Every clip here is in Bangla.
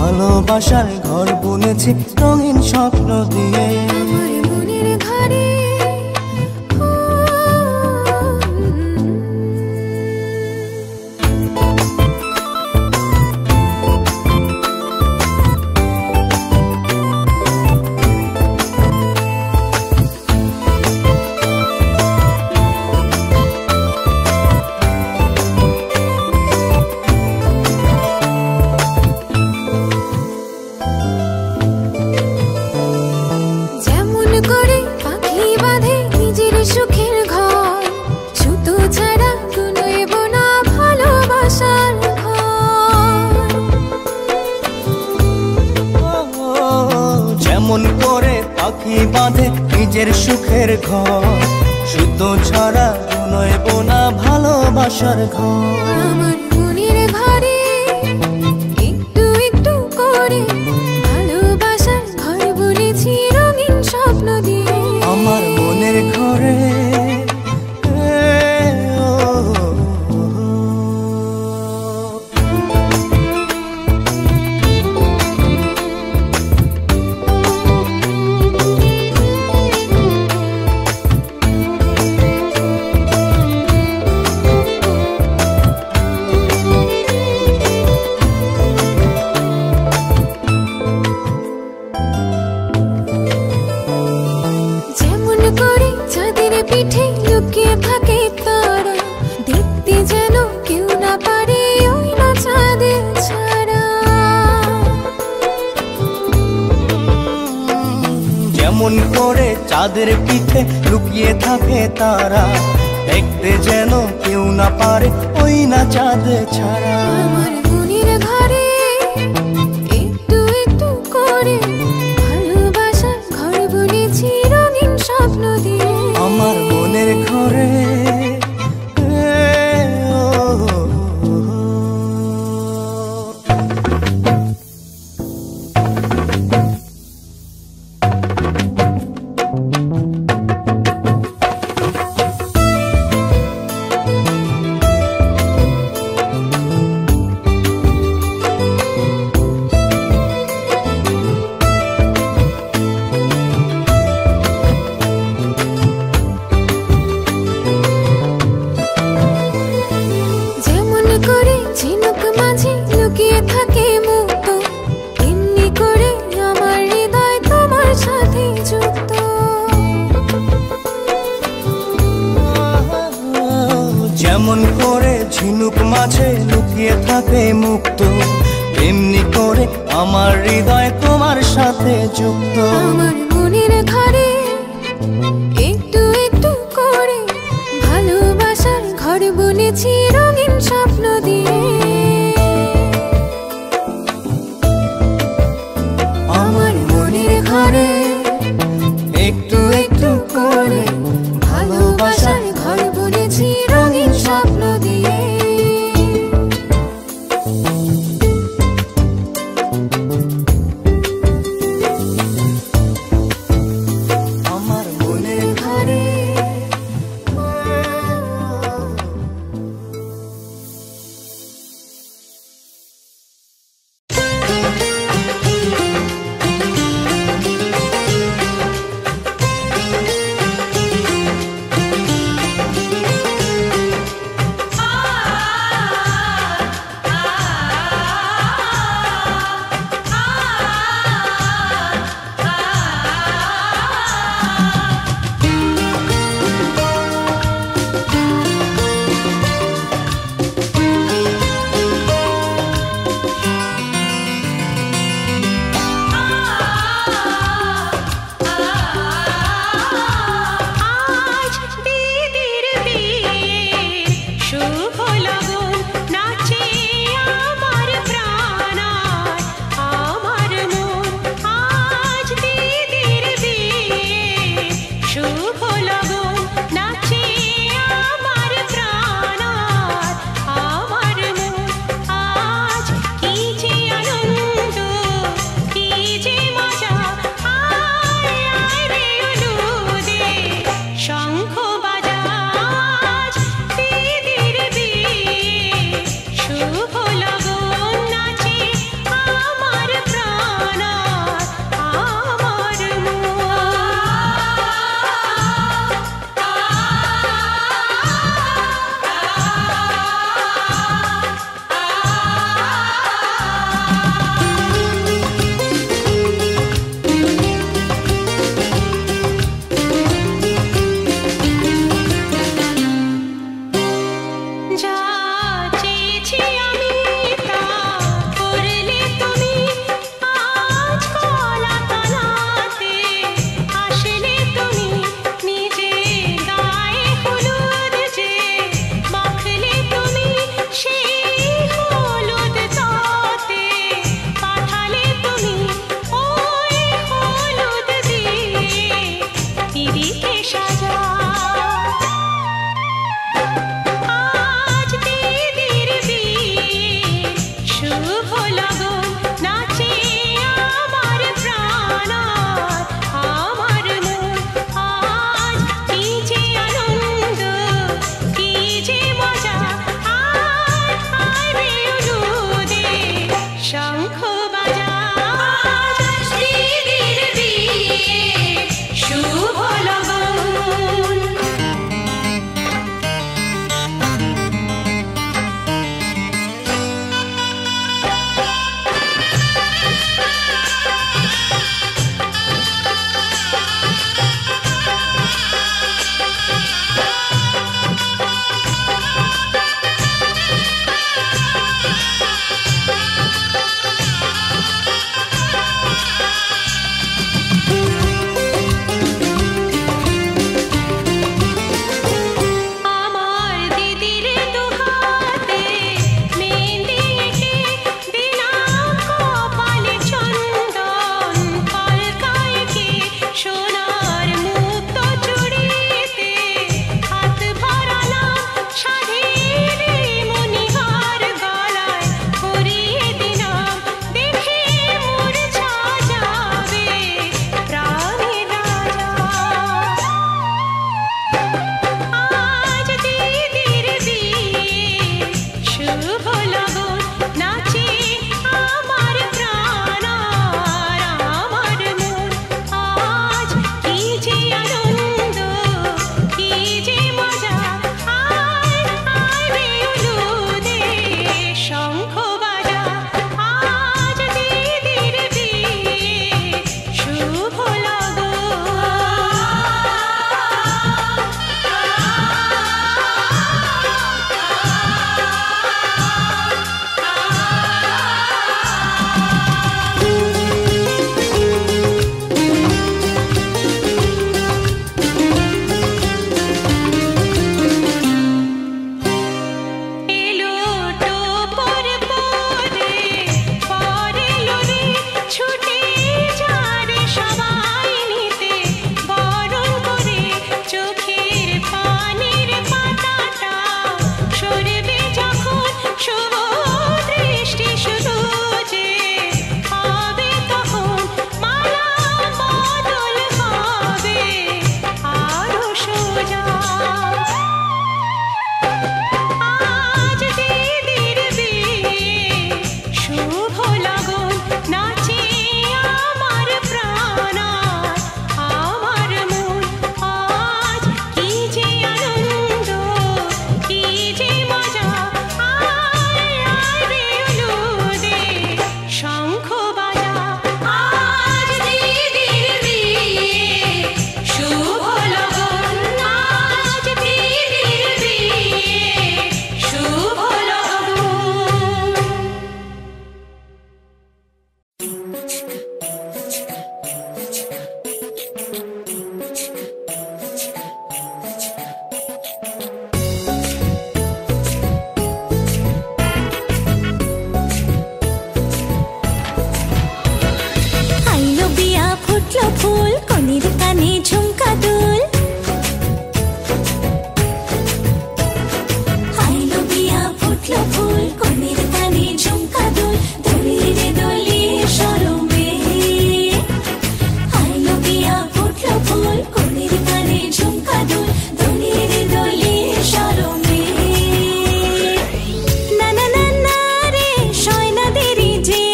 ভালোবাসার ঘর বুনেছি রঙিন স্বপ্ন দিয়ে। আমার মনের ঘরে যেমন করে পাখি বাঁধে নিজের সুখের ঘর, সুতো ছাড়া নইব না ভালোবাসার ঘর। আমার মনের ঘরে একটু একটু করে ভালোবাসার ঘর বুনেছি রঙিন স্বপ্ন দিয়ে। আমার মনের ঘরে পিঠে লুকিয়ে থাকে তারা, দেখতে যেন কেউ না পারে ওই না চাঁদের ছাড়া। যেমন করে চাঁদের পিঠে লুকিয়ে থাকে তারা, দেখতে যেন কেউ না পারে ওই না চাঁদ ছাড়া। আমার মনের ঘরে একটু একটু করে ভালোবাসার ঘর বুনেছি রঙিন স্বপ্ন দিয়ে। আমার মনের ঘরে থাকে মুক্ত, এমনি করে আমার হৃদয় তোমার সাথে যুক্ত। যেমন করে ঝিনুক মাঝে লুকিয়ে থাকে মুক্ত, এমনি করে আমার হৃদয় তোমার সাথে যুক্ত। আমার মনের ঘরে একটু একটু করে ভালোবাসার ঘর বুনেছি রঙিন স্বপ্ন দিয়ে। আমার মনের ঘরে একটু একটু করে ভালোবাসার ঘর বুনেছি রঙিন স্বপ্ন দিয়ে। আমার মনের ঘরে ফুল কনির কানে ঝুমকা দুল আইলো বিয়া ফুটলো ফুল কনির কানে ঝুমকা দুল দলিয়ে রে দলিয়ে শরমে আইলো বিয়া ফুটলো ফুল কনির কানে ঝুমকা দুল দলিয়ে রে দলিয়ে শরমে না না না না রে শয়না দেরি যে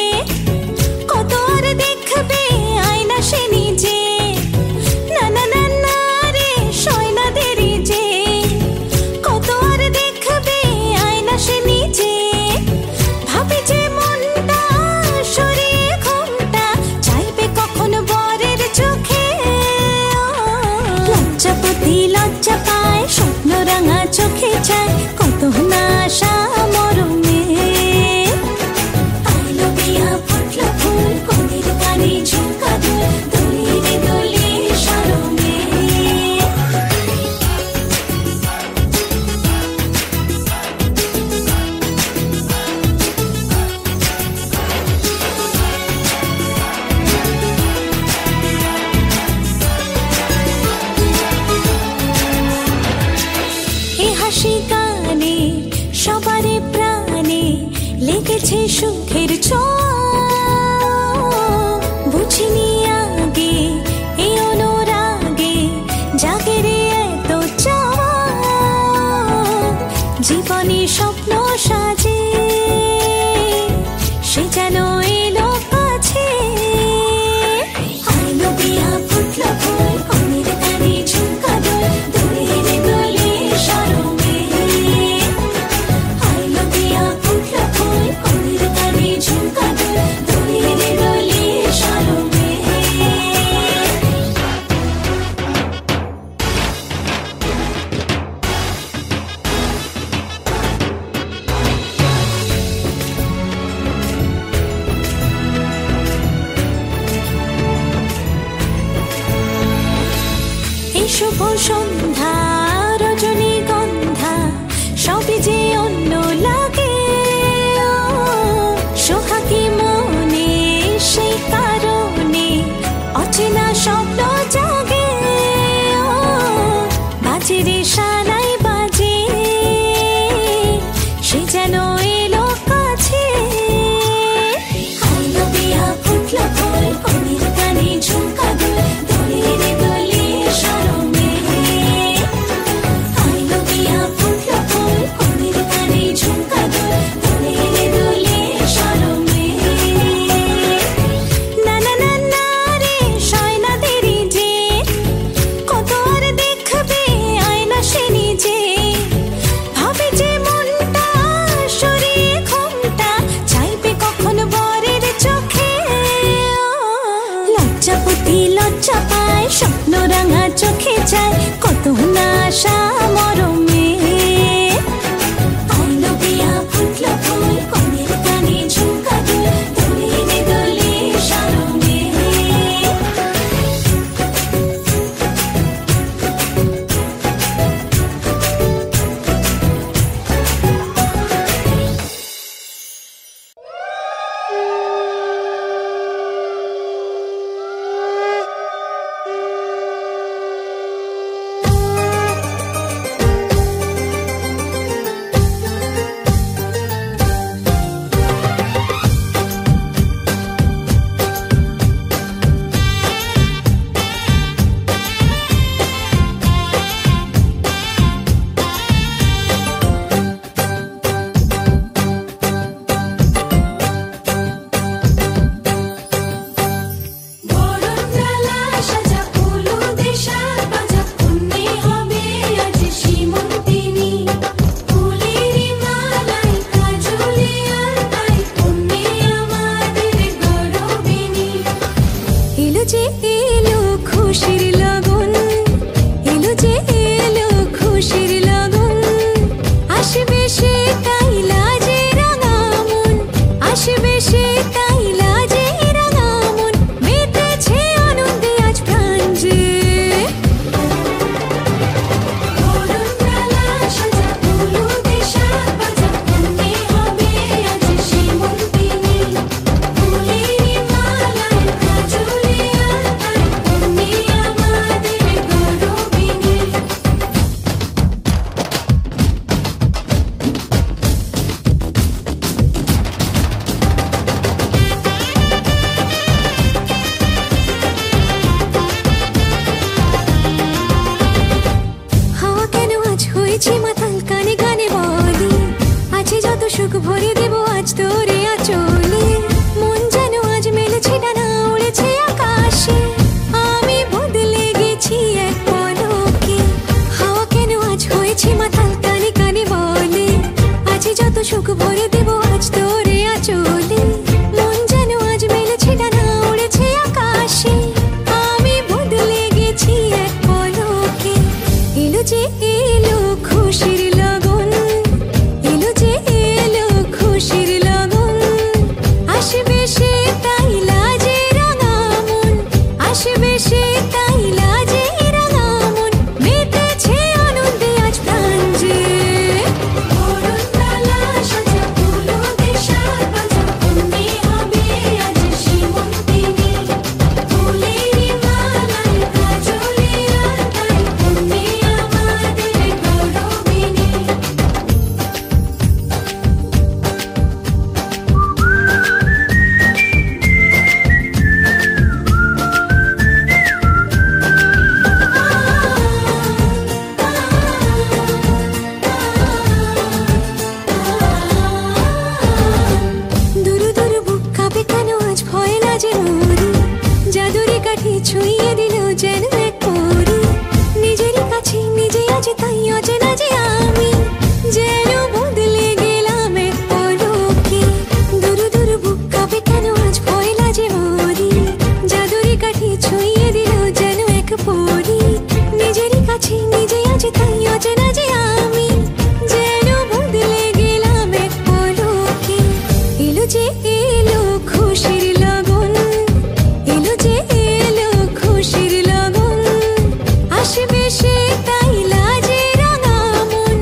কত আর দেখবে আয়না সে নিজে না না না না রে শয়না দেরি যে কত আর দেখবে আয়না সে নিজে ভাবে যে মনটা সরিয়ে ঘুমটা চাইবে কখন বরের চোখে লজ্জাপতি লজ্জা পায় স্বপ্ন রাঙা চোখে চায় কত না আশা মরমে আইলো বিয়া ফুটলো ফুল কনির কানে ঝুমকা দুল দলিয়ে রে দলিয়ে শরমে এ হাসি গানে সবারে প্রাণে লেগেছে সুখের ছোঁয়া বুঝিনি আগে এই অনুরাগে জাগে রে এত চাওয়া জীবনে স্বপ্ন সাজে সে যেন এলো কাছে আইলো বিয়া ফুটলো ফুল কনির কানে ঝুমকা দুল দলিয়ে রে দলিয়ে শরমে আইলো বিয়া ফুটলো ফুল কনির কানে ঝুমকা দুল দলিয়ে রে দলিয়ে শরমে এই শুভ সন্ধ্যা রজনীগন্ধা সবই যে অন্য লাগে সোহাগী মনে সেই কারণে অচেনা স্বপ্ন জাগে বাজে রে সানাই বাজে সে যেন এলো কাছে আইলো বিয়া ফুটলো ফুল কনির কানে ঝুমকা দুল দলিয়ে রে দলিয়ে শরমে আইলো বিয়া ফুটলো ফুল কনির কানে ঝুমকা দুল দলিয়ে রে দলিয়ে শরমে না না না না রে শয়না দেরি যে কত আর দেখবে আয়না সে নিজে ভাবে যে মনটা সরিয়ে ঘুমটা চাইবে কখন বরের চোখে লজ্জাপতি লজ্জা পায় স্বপ্ন রাঙা চোখে চায় কত না আশা মরমে আইলো বিয়া ফুটলো ফুল কনির কানে ঝুমকা দুল দলিয়ে রে দলিয়ে শরমে বরণডালা সাজা উলু দেশার বাজা পুণ্যে হবে আজ সীমন্তিনী ফুলের মালাই কাজলে আর তাই পুণ্যে আমাদের গৌরবিনী এলো যে এলো খুশির লগন এলো যে এলো খুশির লগন আসবে সে তাই লাজে রাঙা মন আসবে সে তাই লাজে রাঙা ছুঁয়ে দিল যেন এক পরী। নিজেরই কাছে নিজে আজ তাই অচেনা যে আমি, যেন বদলে গেলাম এক পলকে। দূর দূর বুক কাঁপে কেন আজ ভয় লাজে মরি, জাদুরি কাঠি ছুঁয়ে দিল যেন এক পরী। নিজেরই কাছে নিজে আজ তাই অচেনা যে আমি, যেন বদলে গেলাম এক পলকে। এলো যে এলো খুশির লগন, এলো যে এলো খুশির লগন, আসবে সে তাই লাজে রাঙা মন।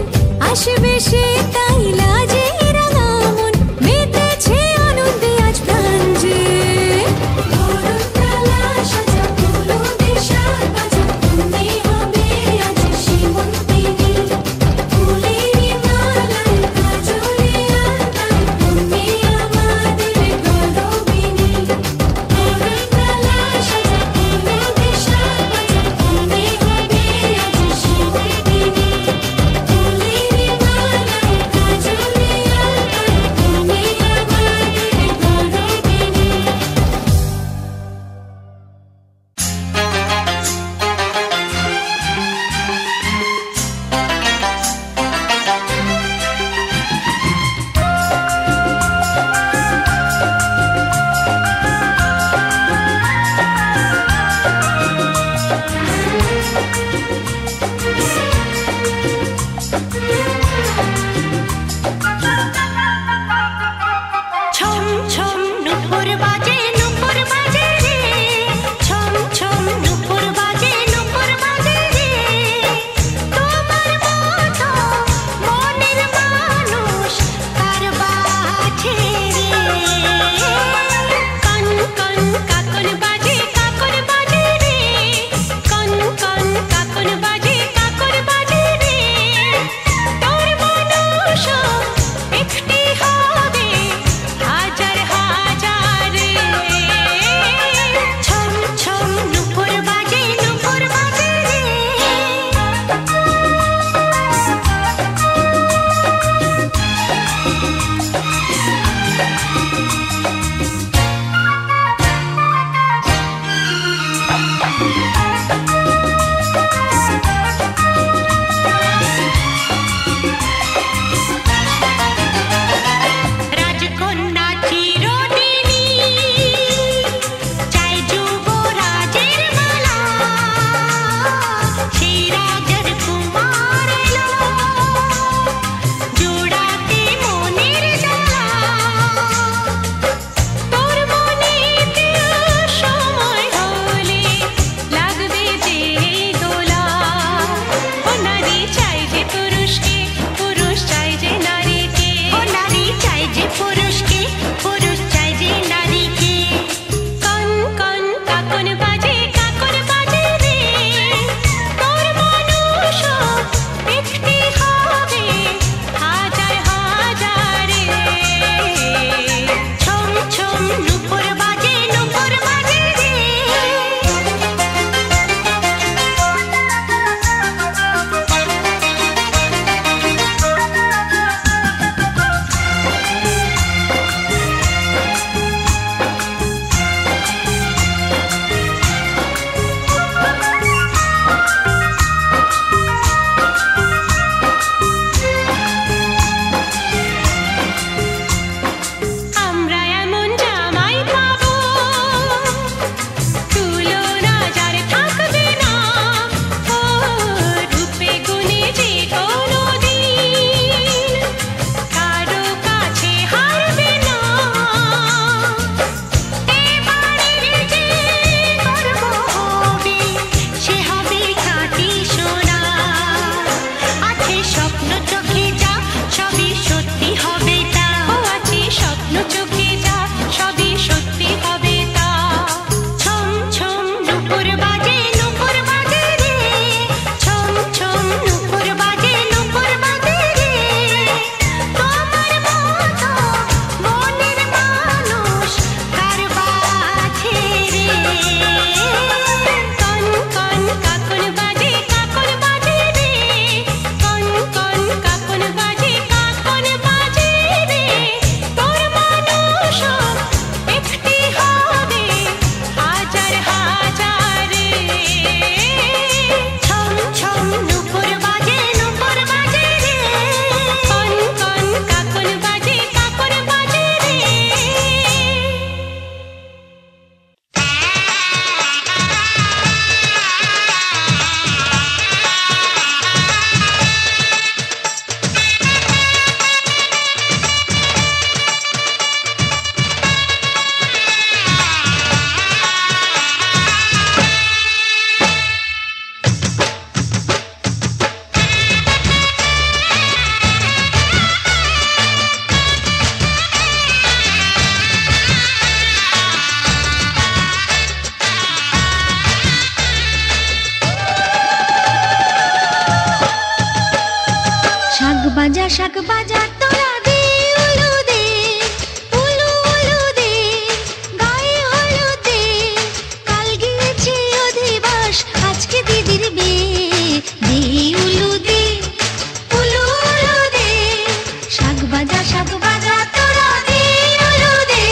শাক বাজা তোরা দে উলু দে, উলু উলু দে, গায়ে হলুদ দে, কাল গিয়েছে অধিবাস আজকে দিদির বিয়ে, দে উলু দে, উলু উলু দে, শাক বাজা তোরা দে উলু দে।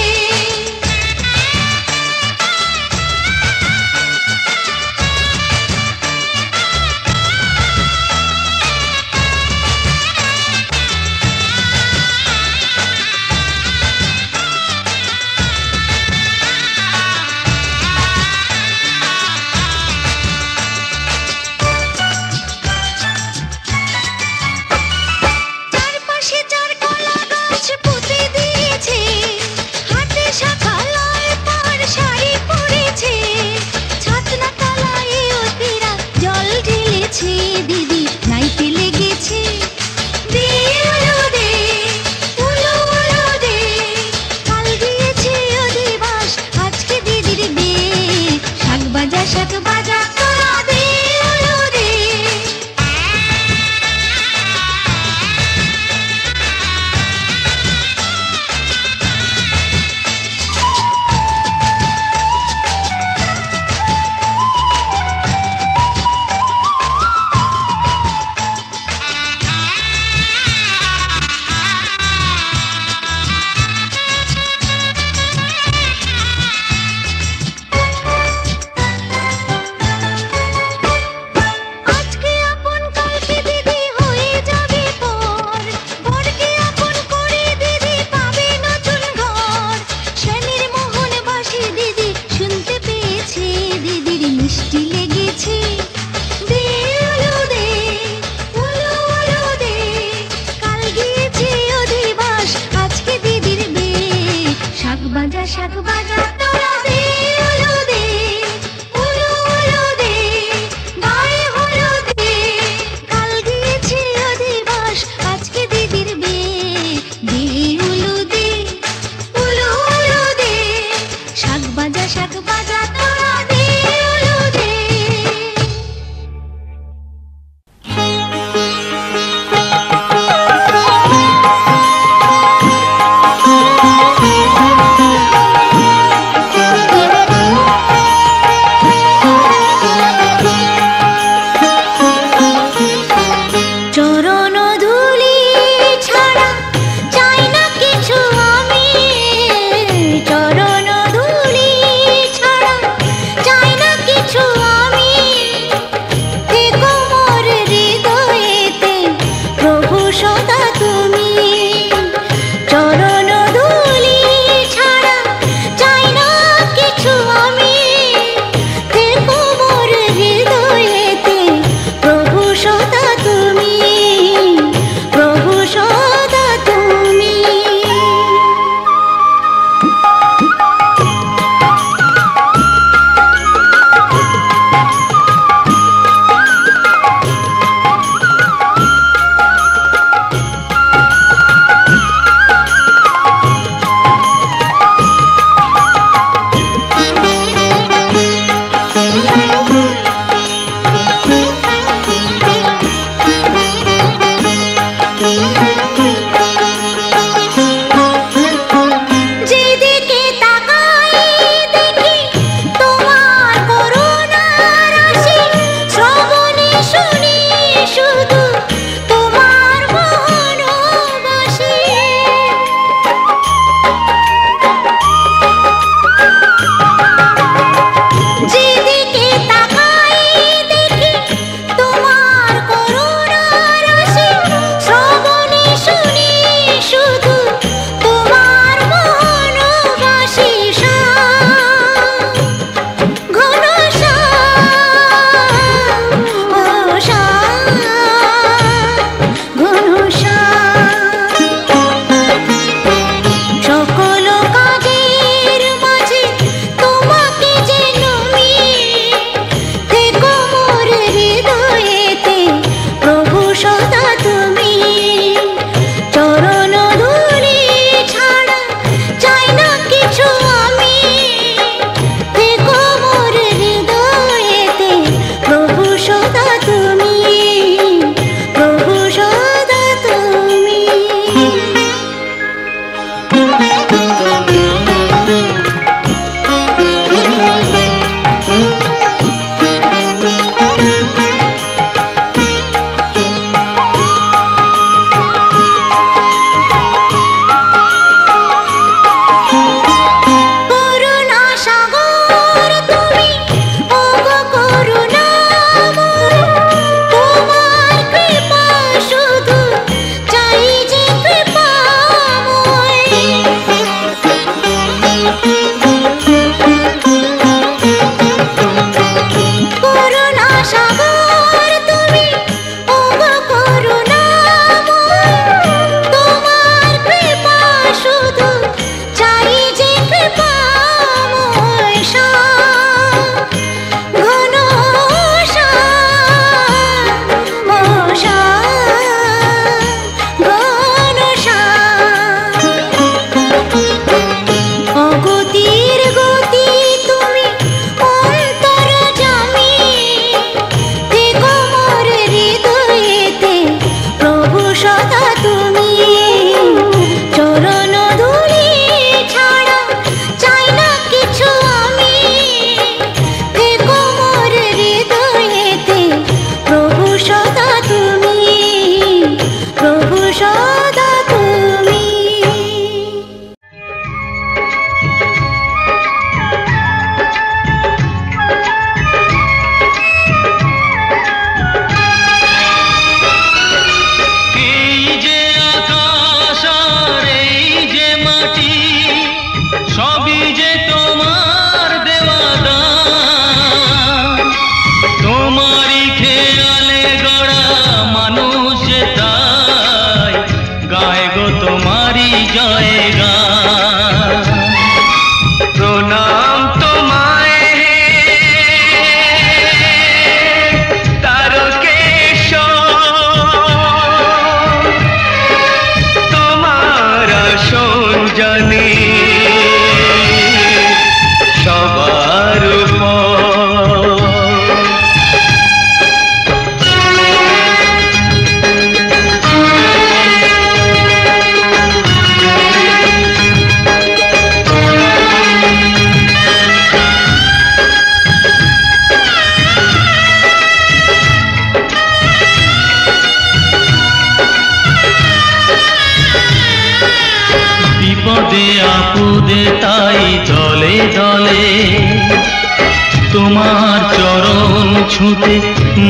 তোমার চরণ ছুঁতে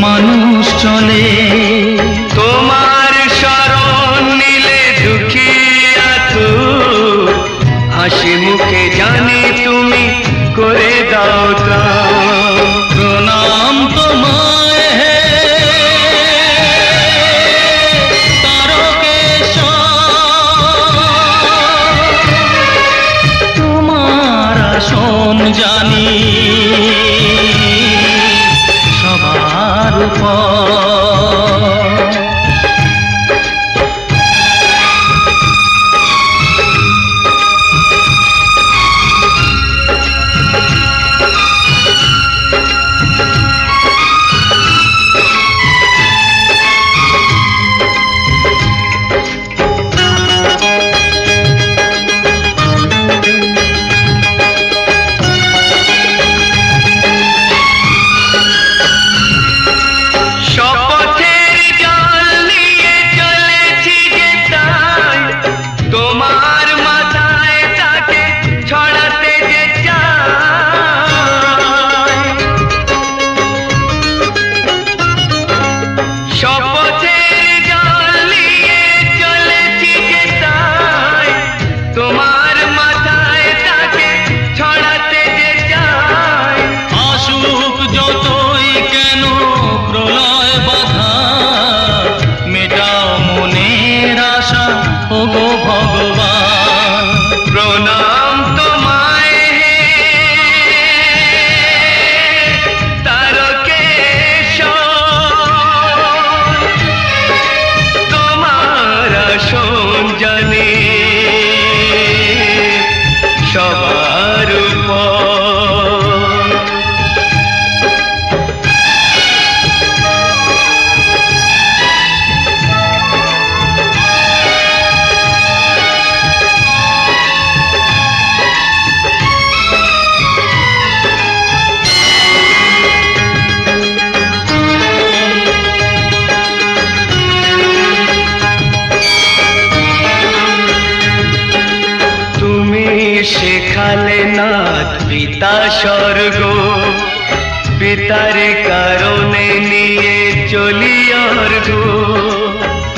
মানুষ চলে, তোমার শরণ নিলে দুঃখী আতুর, হাসি মুখে জানি তুমি করে দাও ত্রাণ। প্রণাম তোমায় হে তারকেশ্বর, তোমার আসন জানি সবার উপর। শেখালে নাথ পিতা স্বর্গ, পিতার কারণে নিয়ে চলি অর্ঘ।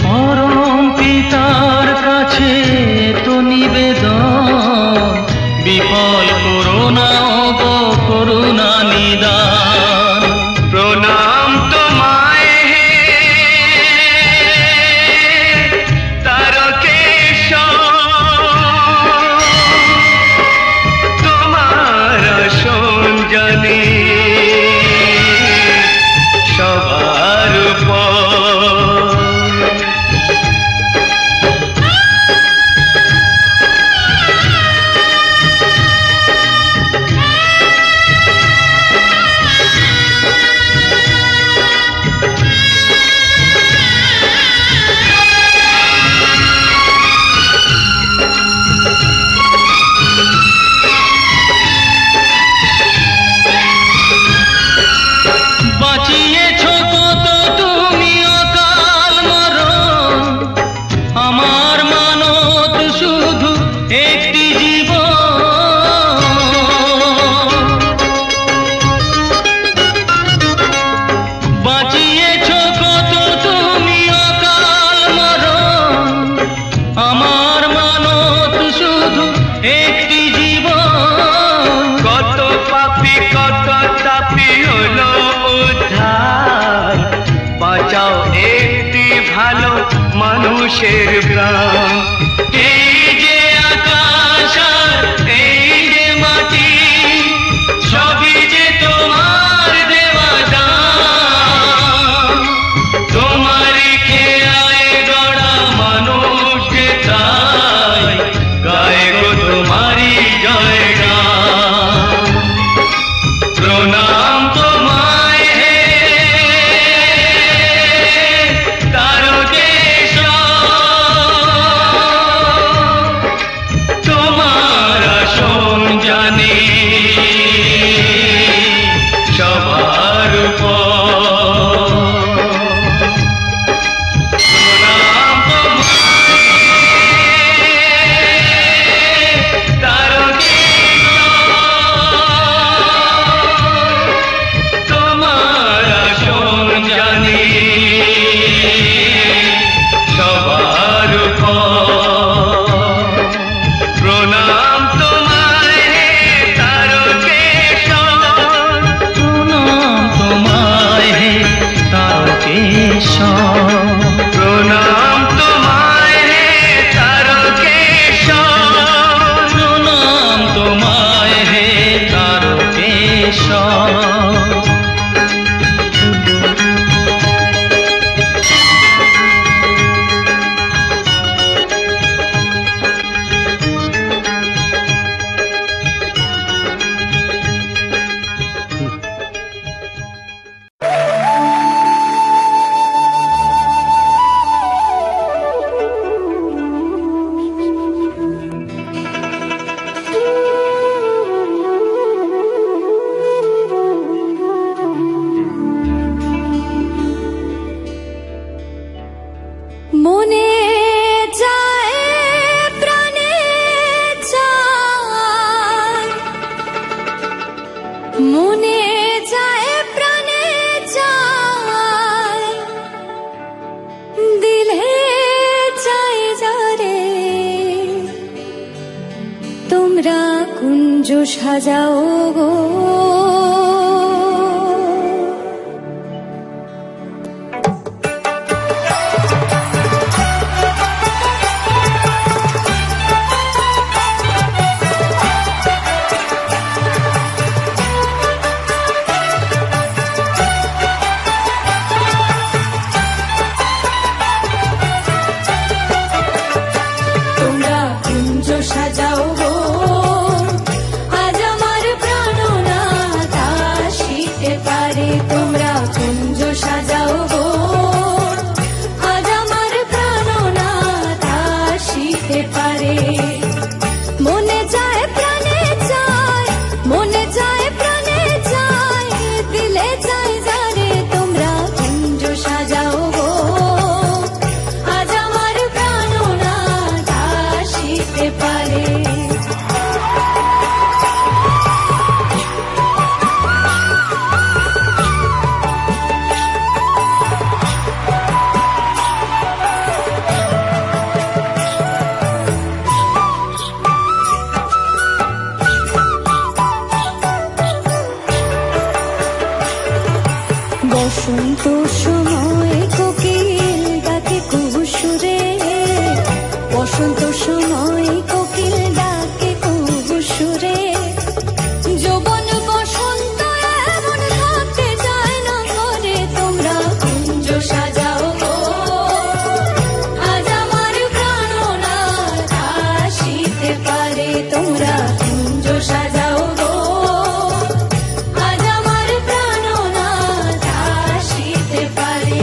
পরম পিতার কাছে তো নিবেদন, বিফল করুণা গো করুণা নিদান। প্রণাম তোমায় হে তারকেশ্বর, জানি সবার উপর। বাঁচাও একটি ভালো মানুষের প্রাণ। এই যে আকাশ আর এই যে মাটি, সবই যে তোমার দেওয়া দান। তোমারই খেয়ালে গড়া মানুষ যে তাই গায়ে গো তোমারই জয়গান। প্রণাম তোমায় হে তারকেশ্বর, সব। মনে যায় প্রাণে চায়, মনে যায় প্রাণে চায়, দিলে চাই যারে তোমরা কুঞ্জ সাজাও গো। সাজাও গো আজ আমার প্রাণনাথ আসিতে পারে, তোমরা কুঞ্জ সাজাও গো আজ আমার প্রাণনাথ আসিতে পারে। মনে যায় প্রাণে চায়, মনে যায় প্রাণে চায়, দিলে চাই যারে তোমরা কুঞ্জ সাজাও গো আজ আমার প্রাণনাথ আসিতে পারে। বসন্ত সময় কোকিল ডাকে কুহুসুরে, বসন্ত সময় কোকিল ডাকে কুহুসুরে, যৌবন বসন্ত এমন থাকতে চায় না ঘরে, তোমরা কুঞ্জ সাজাও গো আজ আমার প্রাণনাথ আসিতে পারে, তোমরা কুঞ্জ সাজাও গো আজ আমার প্রাণনাথ আসিতে পারে।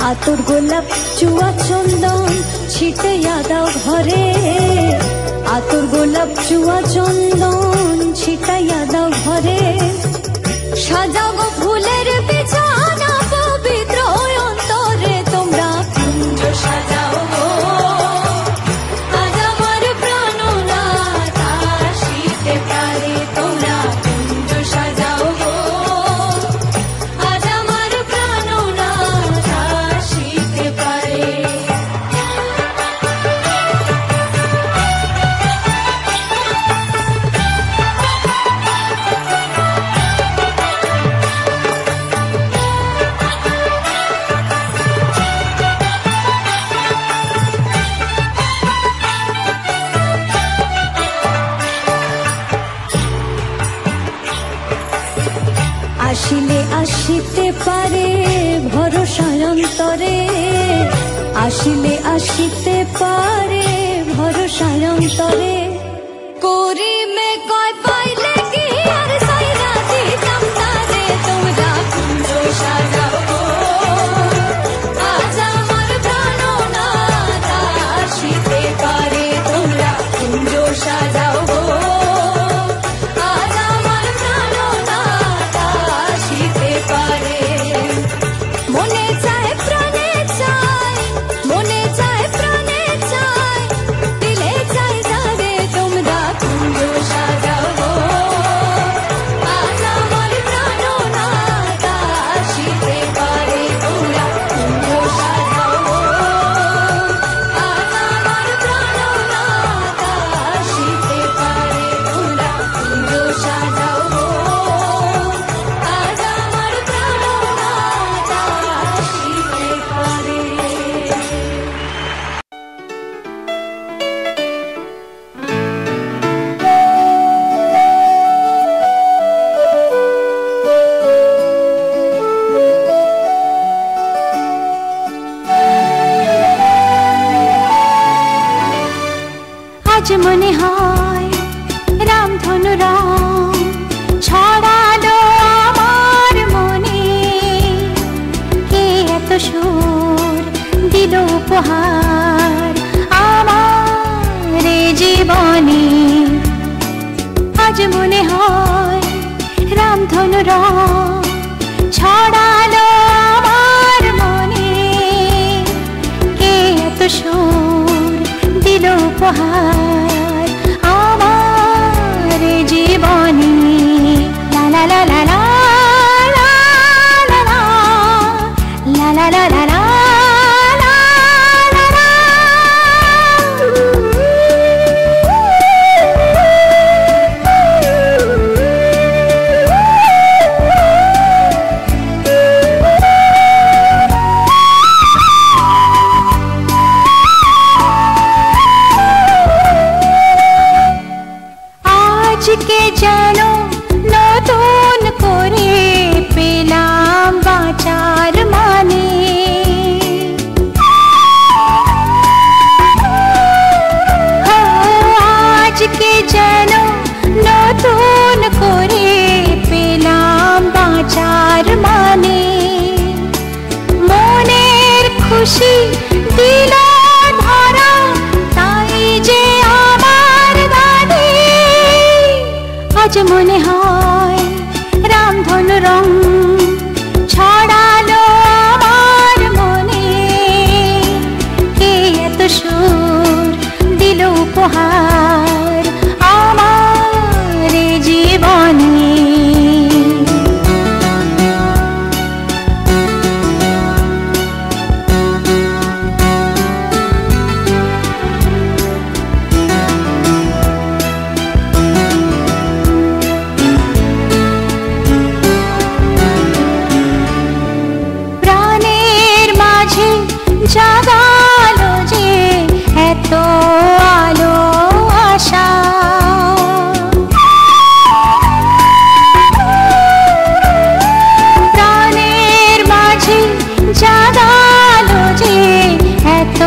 আতর গোলাপ চুয়া চন্দন ছিটাইয়া দাও ঘরে, আতর গোলাপ চুয়া চন্দন ছিটাইয়া দাও ঘরে, সাজাও গো ফুলের বিছানা পবিত্র অন্তরে, তোমরা কুঞ্জ সাজাও গো আজ আমার প্রাণনাথ আসিতে পারে, তোমরা কুঞ্জ সাজাও গো আজ আমার প্রাণনাথ আসিতে পারে। আসিলে আসিতে পারে ভরসা অন্তরে, আসিলে আসিতে পারে ভরসা অন্তরে, করিমে কয় পাইলে কি আর সাইরা দিতাম তারে, তোমরা কুঞ্জ সাজাও গো আজ আমার প্রাণনাথ আসিতে পারে, তোমরা কুঞ্জ সাজাও গো আজ আমার প্রাণনাথ আসিতে পারে। মনে চায় প্রাণে চায়, মনে চায় প্রাণে চায়, দিলে চাই যাবে তোমরা কুঞ্জ সাজাও গো মনে হয় রামধনু রং ছড়ালো আমার মনে, কে এত সুর দিল উপহার আমার জীবনে। আজ মনে হয় রামধনু রং ছড়ালো আমার মনে, কে এত সুর দিল উপহার আমার জীবনে। লা লা লা লা লা লা লা লা লা লা লা লা। আজকে যেন নতুন করে পেলাম বাঁচার মানে, আজকে যেন নতুন করে পেলাম বাঁচার মানে। মনের খুশি দিল ধরা, তাই যে আমার দাদি। আজ মনে হয় রামধনু রং ছড়ালো আমার মনে, কে এত সুর দিল উপহার আমার জীবনে। জাগালো যে এত আলো আশা, প্রাণের মাঝে জাগালো যে এত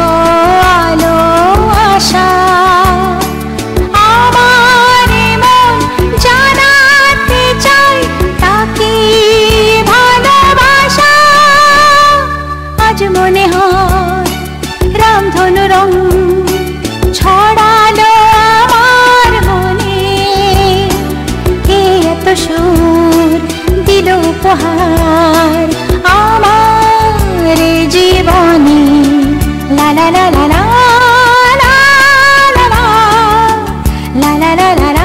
আলো আশা। আমার মন জানাতে চাই তাকে ভালোবাসা। আজ মনে হয় রামধনু রং ছড়ালো আমার মনে, কে এত সুর দিল উপহার আমার জীবনে। লা লা লা লা লা লা লা লা লা লা লা লা।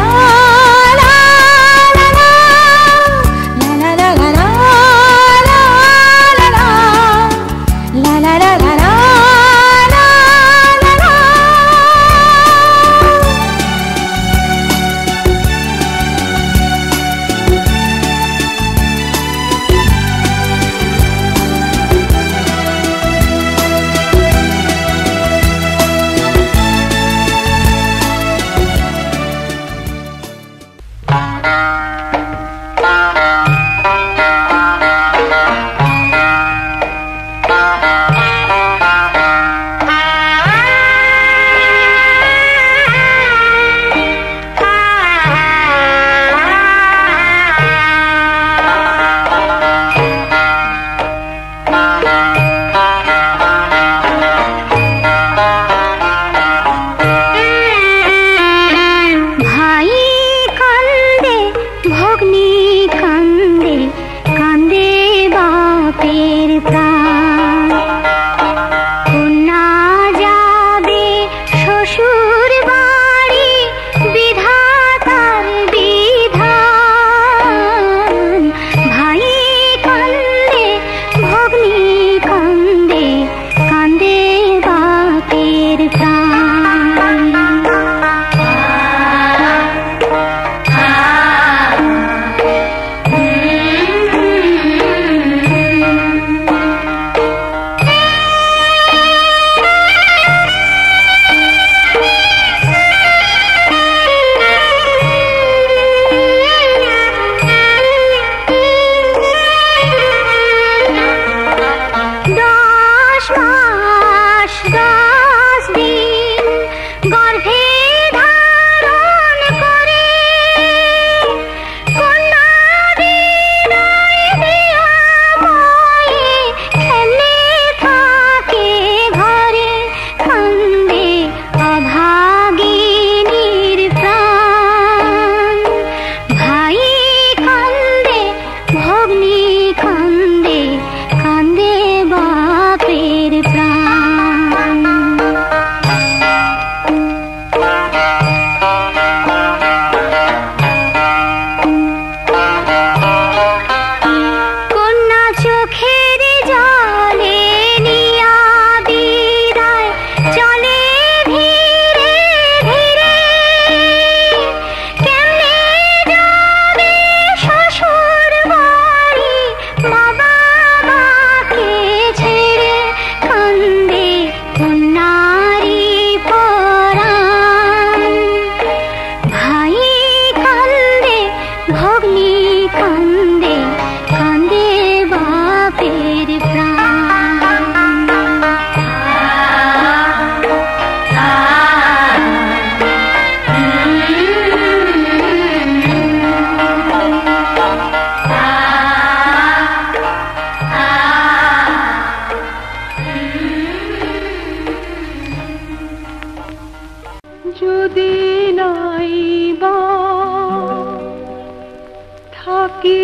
থাকে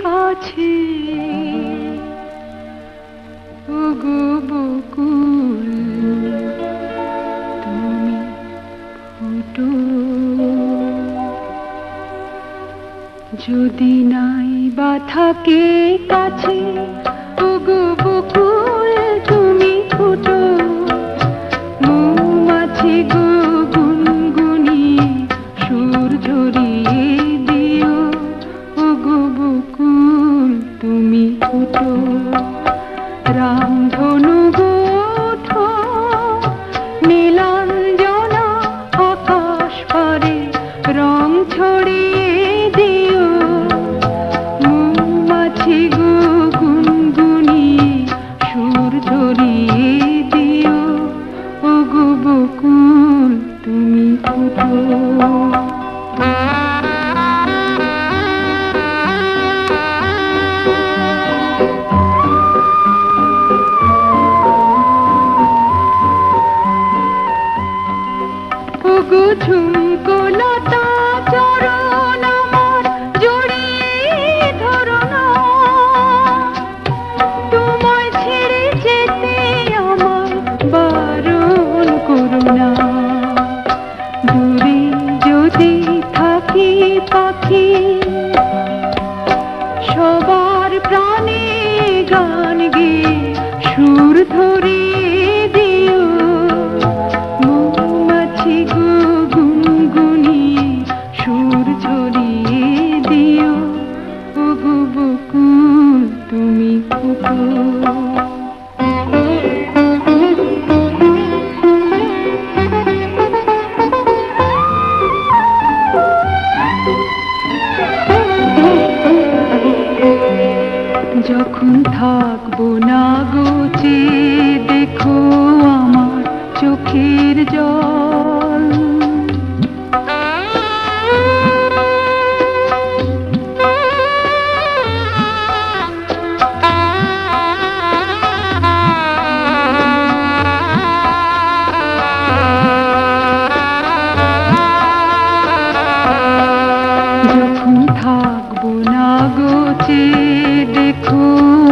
কাছে ওগো বকুল তুমি ফুটো যদি নাই বা থাকে কাছে ওগো বকুল তুমি ফুটো মৌমাছি গো গুনগুনিয়ে সুর ঝরিয়ে দিও ওগো বকুল তুমি ফুটো রামধনু গো ওঠো নীলাঞ্জনা আকাশ পারে রং ছড়িয়ে দিও মৌমাছি গো গুনগুনিয়ে সুর ঝরিয়ে দিও ওগো বকুল তুমি ফুটো ওগো ঝুমকো লতা চরণ আমার জড়িয়ে ধরো না তোমায় ছেড়ে যেতে আমার বারণ করো না দূরে যদি থাকি পাখি সবার প্রাণে গান গেয়ে সুর ধরিয়ে দিও মৌমাছি গো গুনগুনিয়ে সুর ঝরিয়ে দিও ওগো বকুল তুমি ফুটো যখন থাকবো না গোচে দেখো আমার চোখের জল যখন থাকবো না গোচে দেখো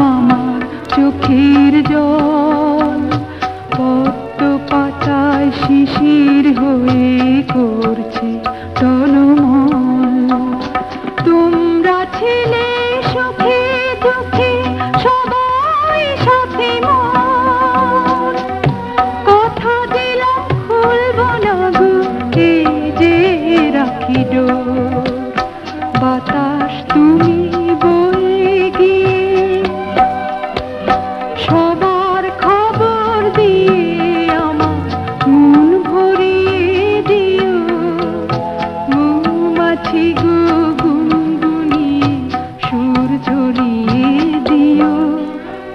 আমার চোখের জল পদ্ম পাতায় শিশির হয়ে করছে টলমল তোমরা ছিলে সুখে দুঃখে সবাই সাথে মন কথা দিলাম খুলব না গো এই যে রাখি ডোর বাতাস তুমি বয়ে গিয়ে সবার খবর দিয়ে আমার মন ভরিয়ে দিও মৌমাছি গো গুনগুনিয়ে সুর ঝরিয়ে দিও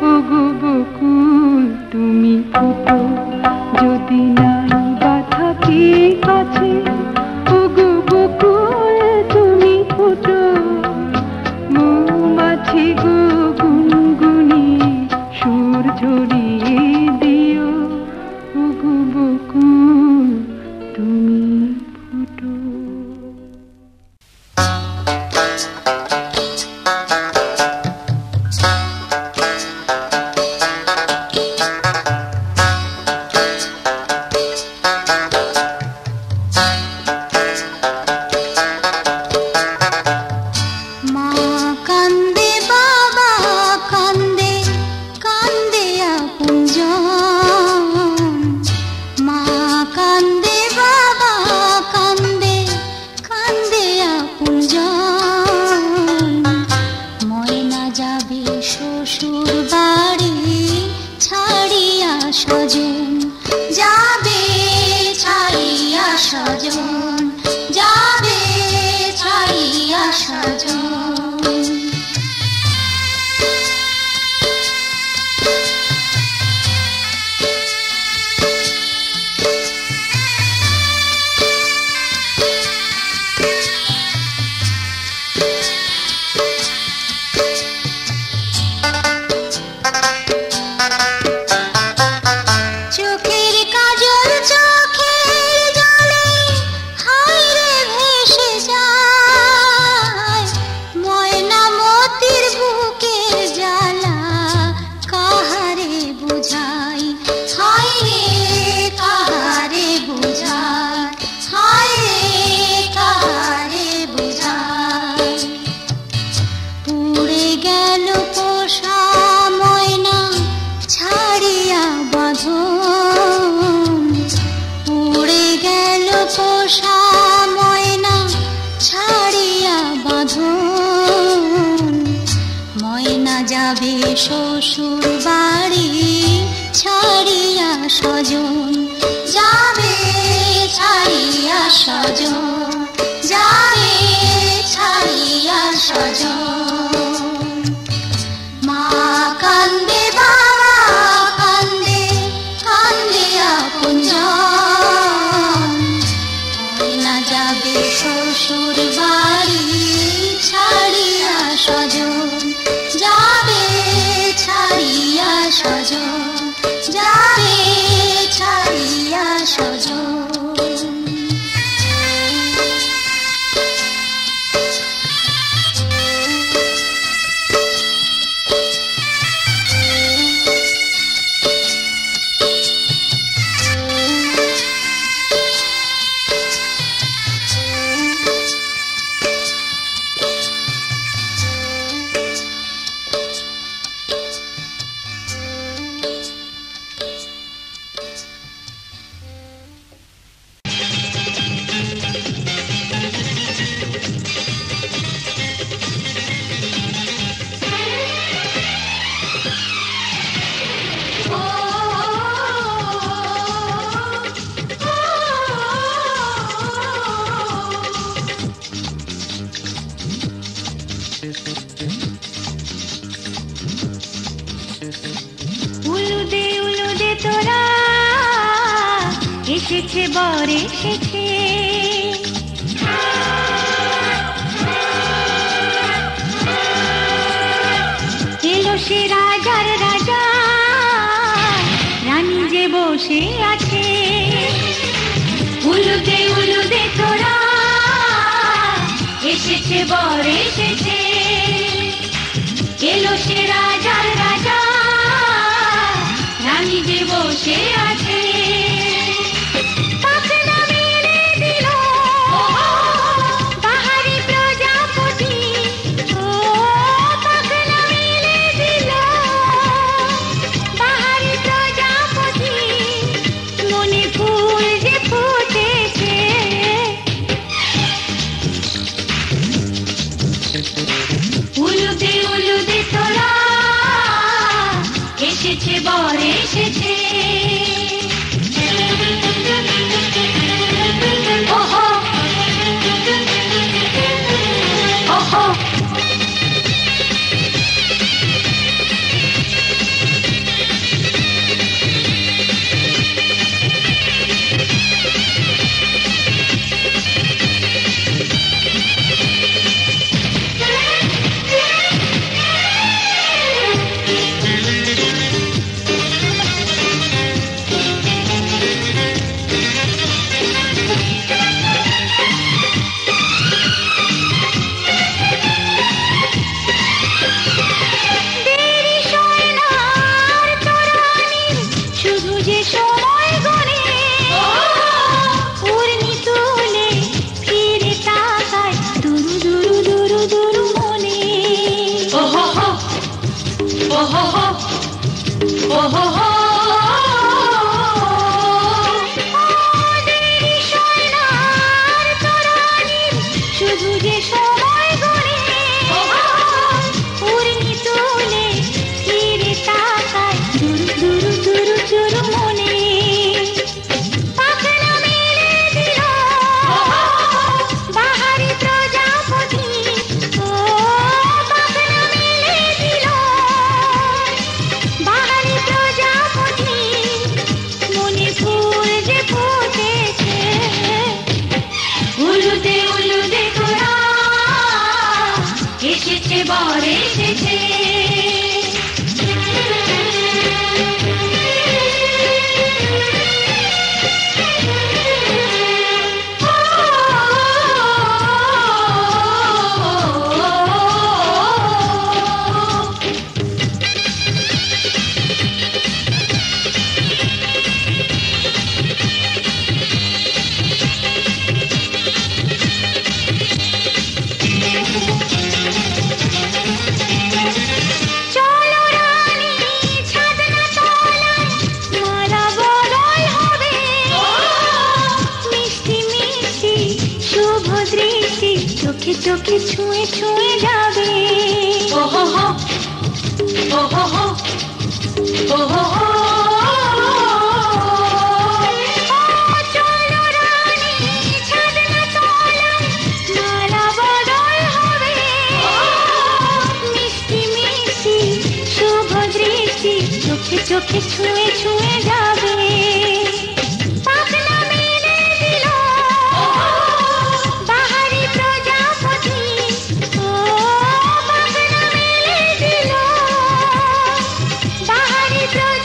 ওগো বকুল তুমি ফুটো যদি নাই বা থাকি কাছে ওগো বকুল তুমি ফুটো মৌমাছি গো গুনগুনিয়ে সুর ঝরিয়ে দিও ওগো বকুল তুমি ফুটো মা কান্দে বাবা কান্দে কান্দে আপনজন মা কান্দে বাবা কান্দে কান্দে আপনজন ময়না যাবে শ্বশুর বাড়ি ছাড়িয়া স্বজন যাবে ছাড়িয়া স্বজন যাবে ছাড়িয়া স্বজন চোখের কাজল চোখের জলে হায় রে ভেসে যায় ময়না স্বজন যাবে ছাড়িয়া স্বজন। উলুদে উলুদে তোরা এসেছে বর এসেছে, এলো সে রাজার রাজা, রানী যে বসে আছে। উলুদে উলুদে তোরা এসেছে বর এসেছে, এলো সে রাজার রাজা, রানী যে বসে আছে। পাখনা মেলে দিল বাহারি প্রজাপতি, ও পাখনা মেলে দিল বাহারি প্রজাপতি, মনে ফুল যে ফুটেছে। উলুদে উলুদে তোরা এসেছে বর এসেছে। ওহো ওহো বর এসেছে। চোখে চোখে ছুঁয়ে ছুঁয়ে যাবে। ওহো হো ওহো হো ওহো হো, চলো রানী ছাদনা তলায় মালা বদল হবে। মিষ্টি মিষ্টি শুভ দৃষ্টি চোখে চোখে ছুঁয়ে ছুঁয়ে যাবে। Bye.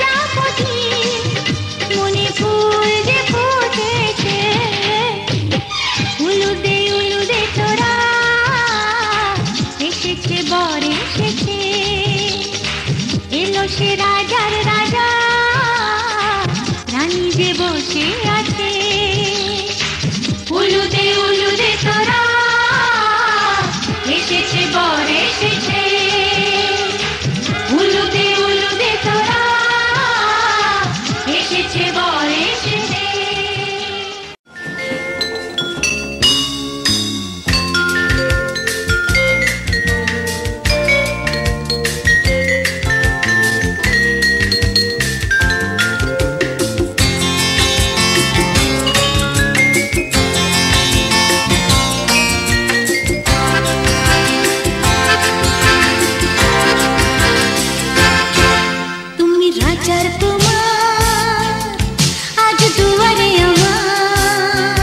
রাজার কুমার আজ দুয়ারে আমার,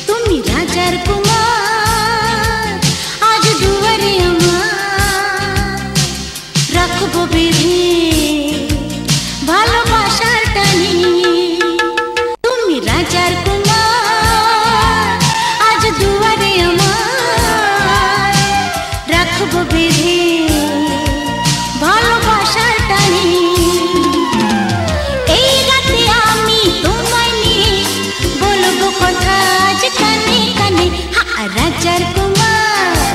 তুমি রাজার কুমার আজ দুয়ারে আমার, রাখবো বেঁধে ভালোবাসার টানি। তুমি রাজার কুমার আজ দুয়ারে আমার, রাখবো বেঁধে ভালোবাসার টানি। এই রাতে আমি তোমায় নিয়ে বলবো কথা আজ কানে কানে। রাজার কুমার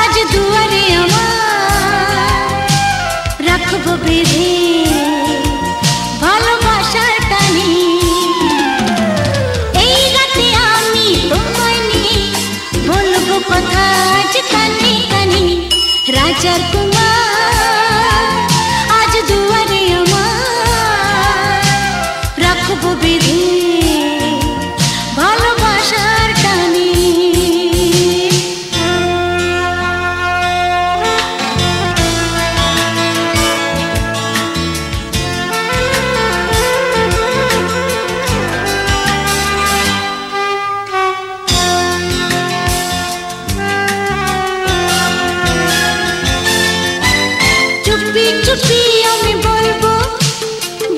আজ দুয়ারে আমার, রাখবো বেঁধে ভালোবাসার টানি। এই রাতে আমি তোমায় নিয়ে বলবো কথা আজ কানে কানে। রাজার কুমার আজ দুয়ারে আমার, রাখবো বেঁধে ভালোবাসার টানি। চুপি চুপি আমি বলবো,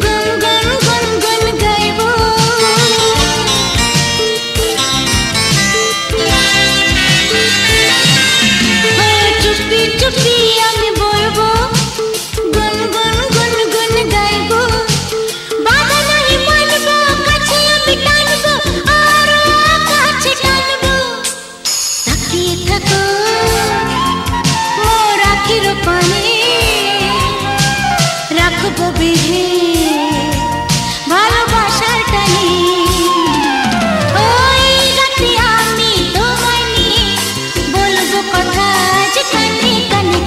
গান গান গান গান গাইবো। চুপি চুপি আমি বলবো, গান গান গান গান গাইবো। বাধা নাই মানবো, কাছে আমি টানবো, আরো কাছে টানবো। তাকিয়ে থাকো মোর আখির পানে, রাখবো বেঁধে ভালোবাসার টানি। ওই রাতে আমি তোমায় নিয়ে বলবো কথা আজ কানে কানে।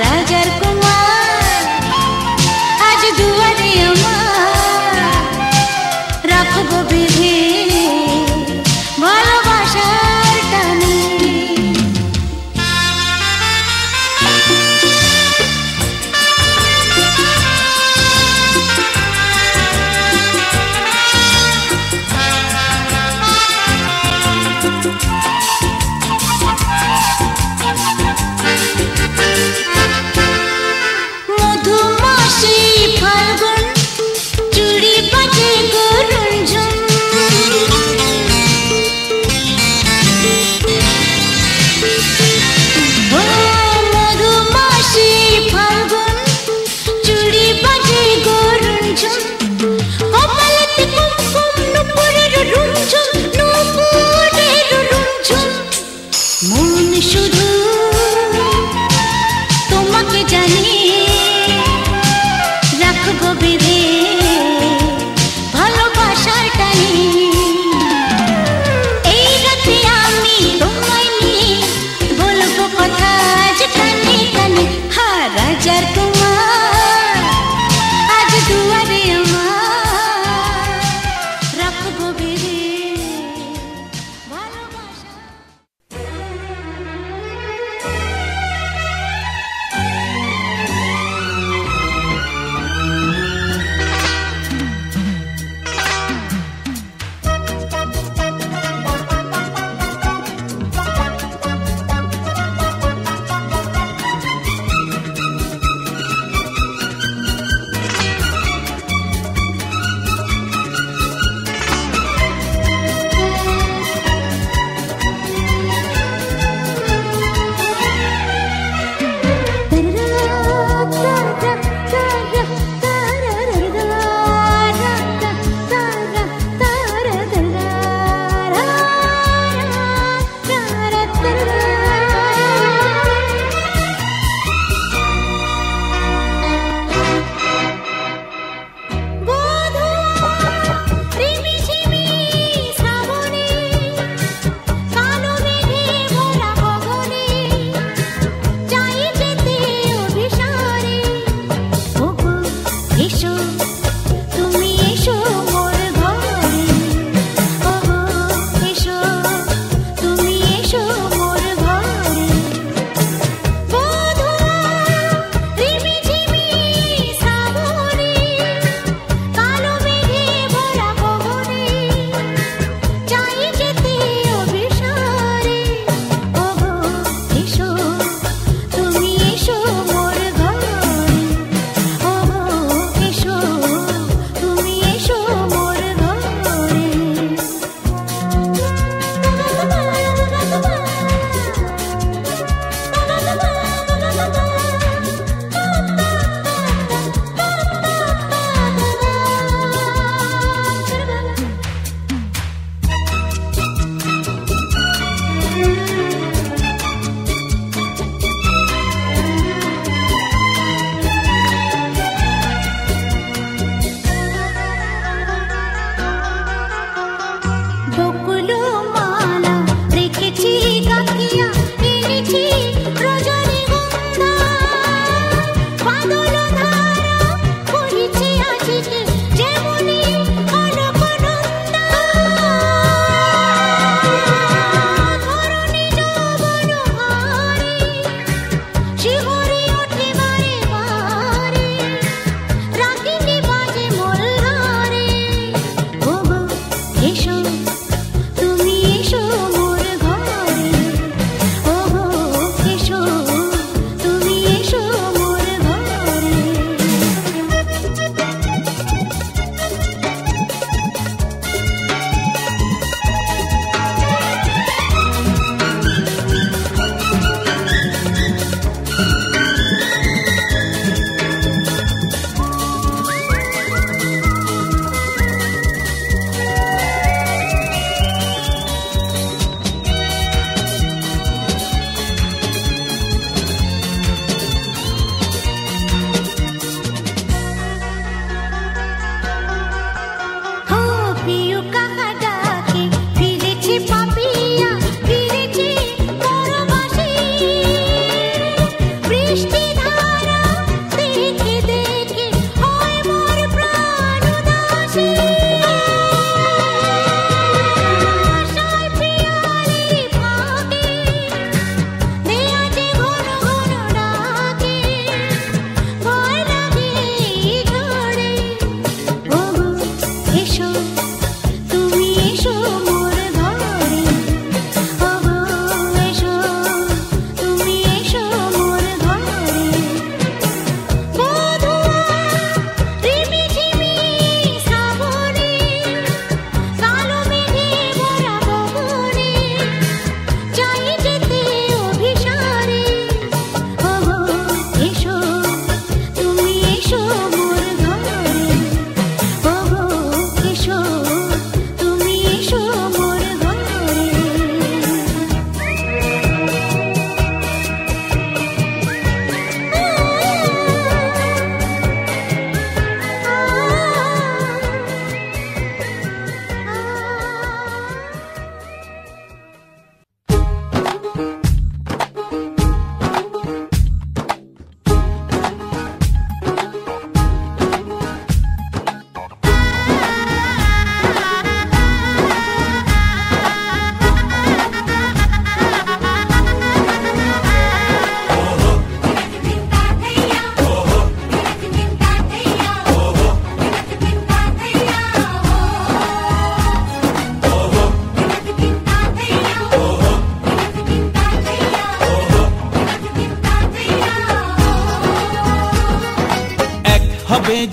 রাজার কুমার আজ দুয়ারে আমার, রাখবো বেঁধে ভালোবাসার টানি।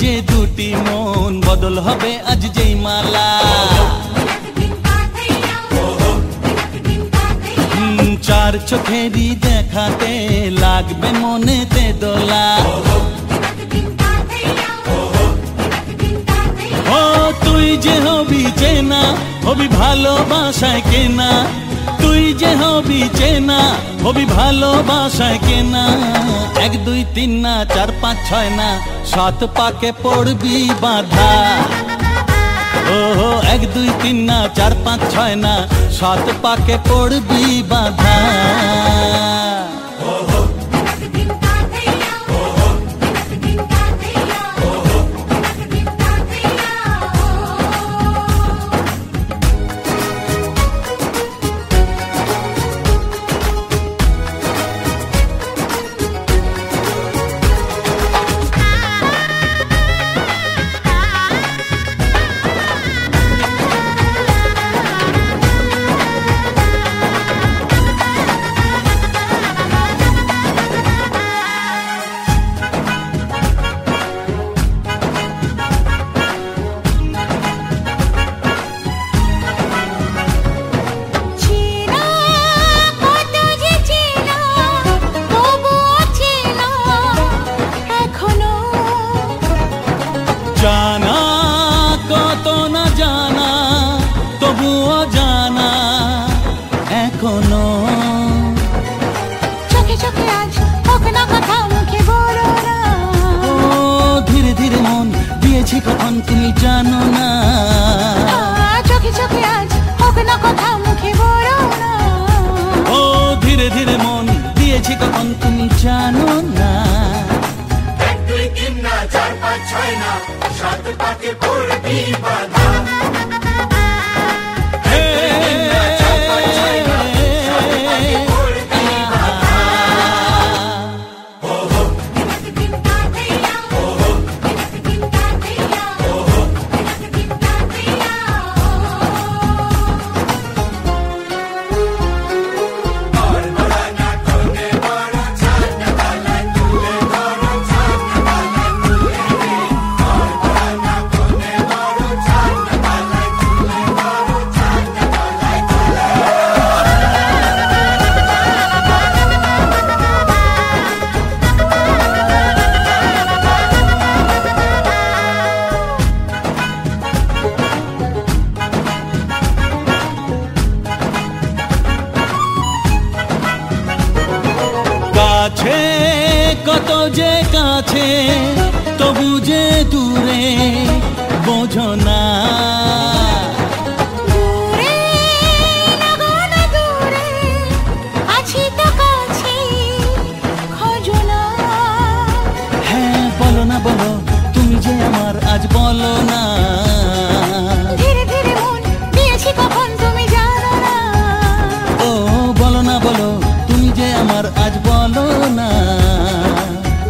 যে দুটি মন বদল হবে আজ যেই মালা চার চোখেরই দেখাতে লাগবে মনেতে দোলা ও তুই যে হবি চেনা হবি ভালোবাসায় কেনা তুই যে হবি চেনা হবি ভালোবাসায় কেনা 1 2 3 না 4 5 6 না 7 পাকে পড়বি বাধা ও 1 2 3 না 4 5 6 না 7 পাকে পড়বি বাধা জানা কত না জানা তবুও জানা এখনো চোখে চোখে আজ হোক না কথা মুখে বলো না ও ধীরে ধীরে মন দিয়েছি কখন তুমি জানো না চোখে চোখে আজ হোক না কথা মুখে বলো না ও ধীরে ধীরে মন দিয়েছি কখন তুমি জানো না 1 2 3 না 4 5 6 না 7 পাকে পড়বি বাধা কাছে কত যে কাছে তবু যে দূরে বোঝো না দূরে লাগো না দূরে আছি তো কাছে খোঁজো না হ্যাঁ বলো না বলো তুমি যে আমার আজ বলো না ধীরে ধীরে মন দিয়েছি কখন তুমি জানো না ও বলো না বলো তুমি যে আমার আজ বলো না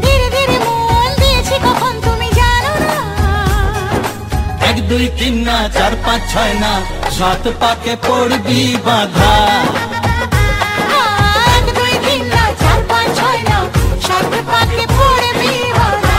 ধীরে ধীরে মন দিয়েছি কখন তুমি জানো না 1 2 3 না 4 5 6 না 7 পাকে পড়বি বাধা 1 2 3 না 4 5 6 না 7 পাকে পড়বি বাধা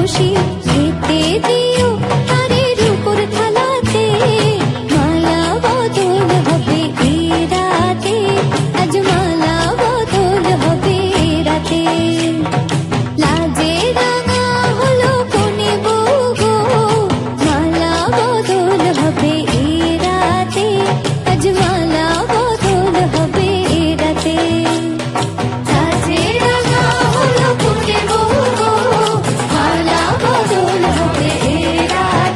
খুশি খেতে দিও তারে রূপোর থালাতে মালা বদল হবে এ রাতে আজ মালা বদল হবে এ রাতে লাজে রাঙা হলো কোনে বউ গো মালা বদল হবে এ রাতে আজ মালা বদল হবে এ রাতে লাজে রাঙা হলো কোনে বউ গো মালা বদল হবে এ রাতে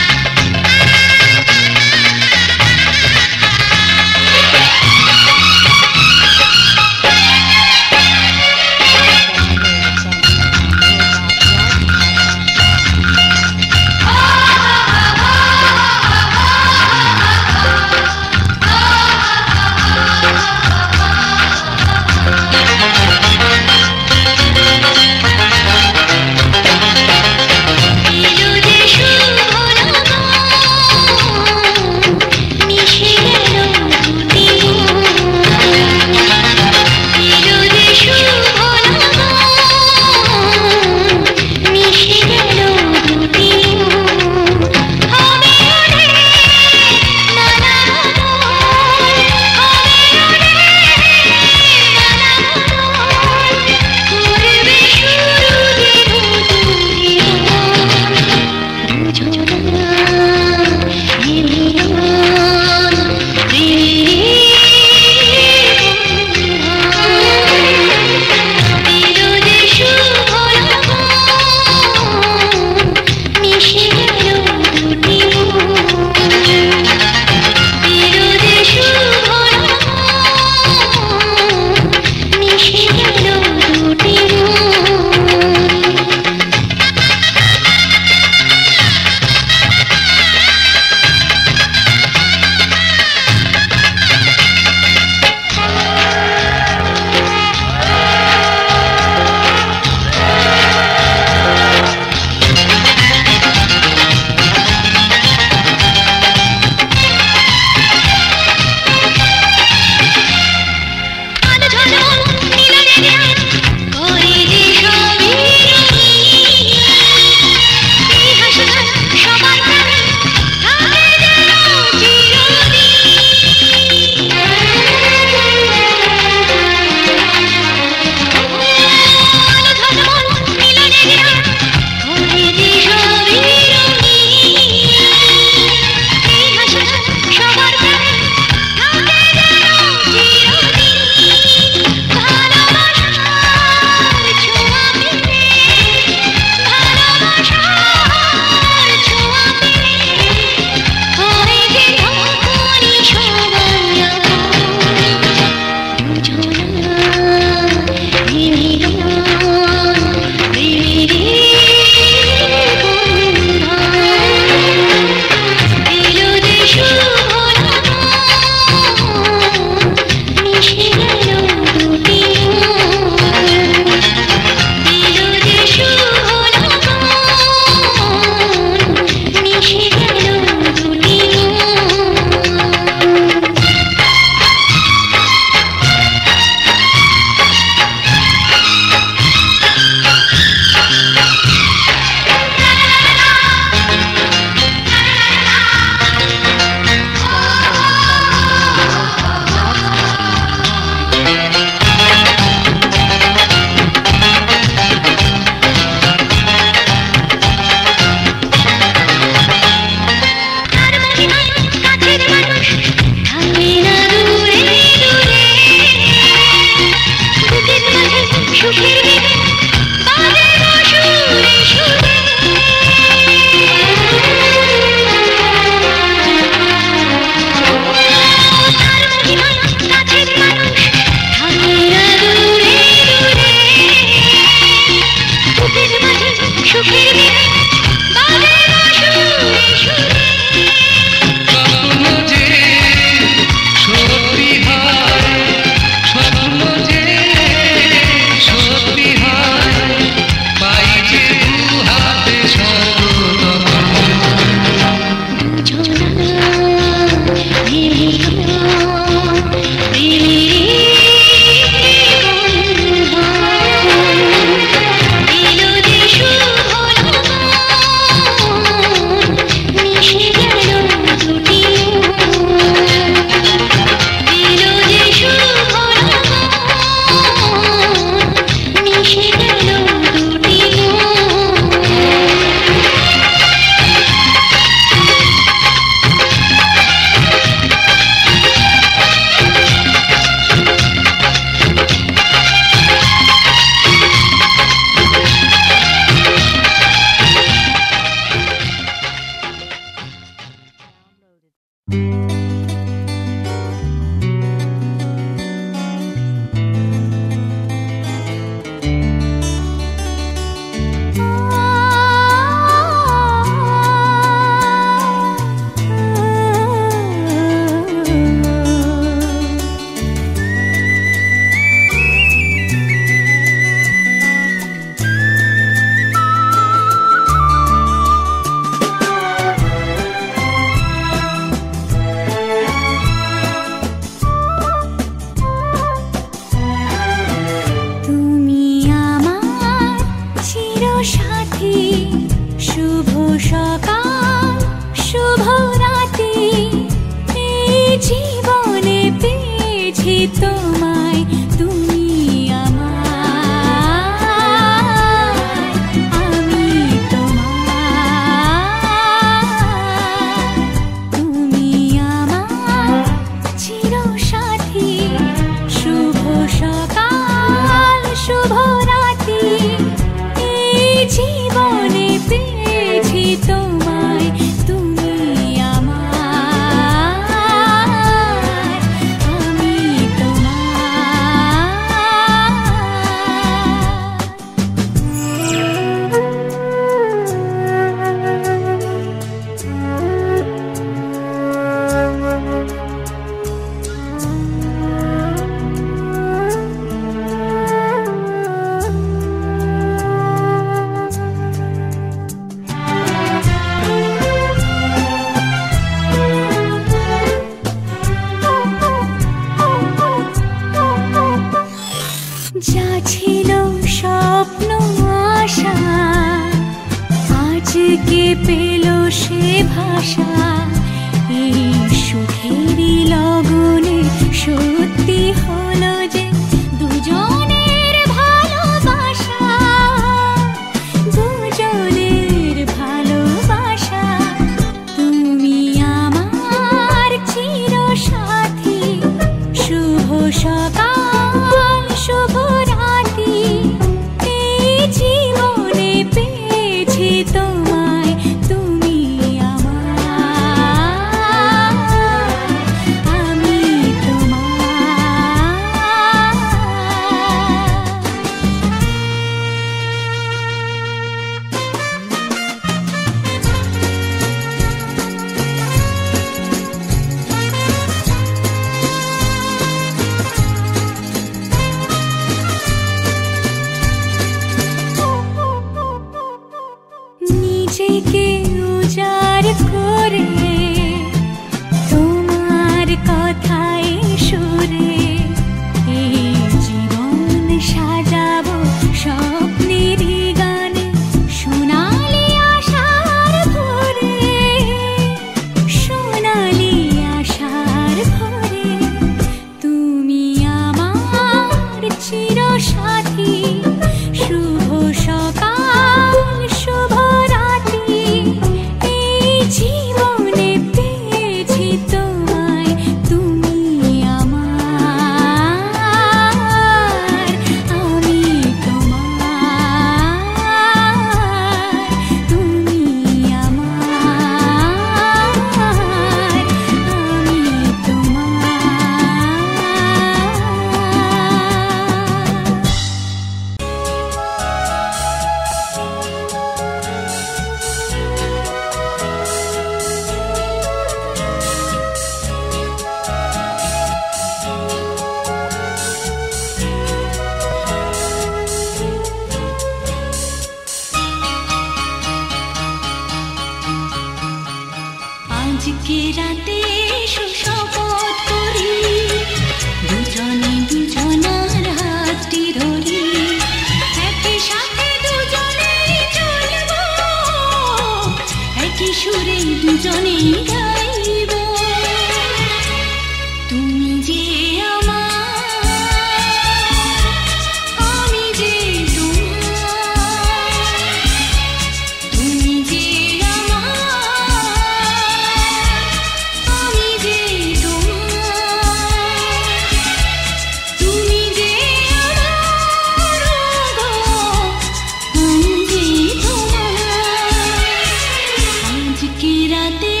রাতে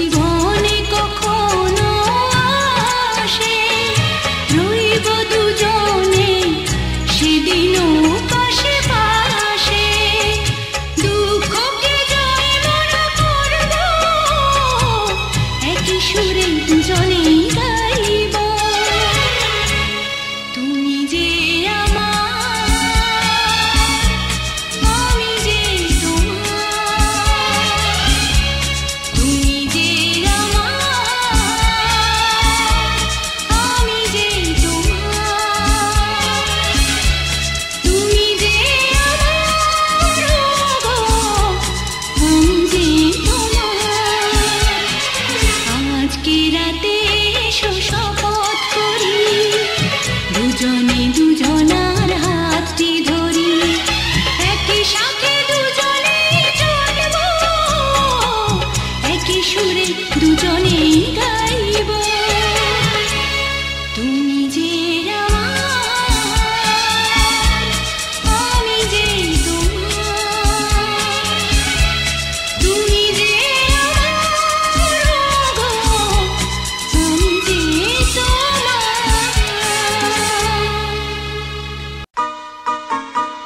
জীবনে কখনো আসে রইব দুজনে সেদিনও পাশে পাশে দুঃখকে জয় মোরা করব একই সুরে দুজনেই গাইব তুমি যে দুজনার হাতটি ধরি একই সাথে দুজনে চলব একই সুরে দুজনেই গাইব তুমি যে আমি যে তুমি যে আমি যে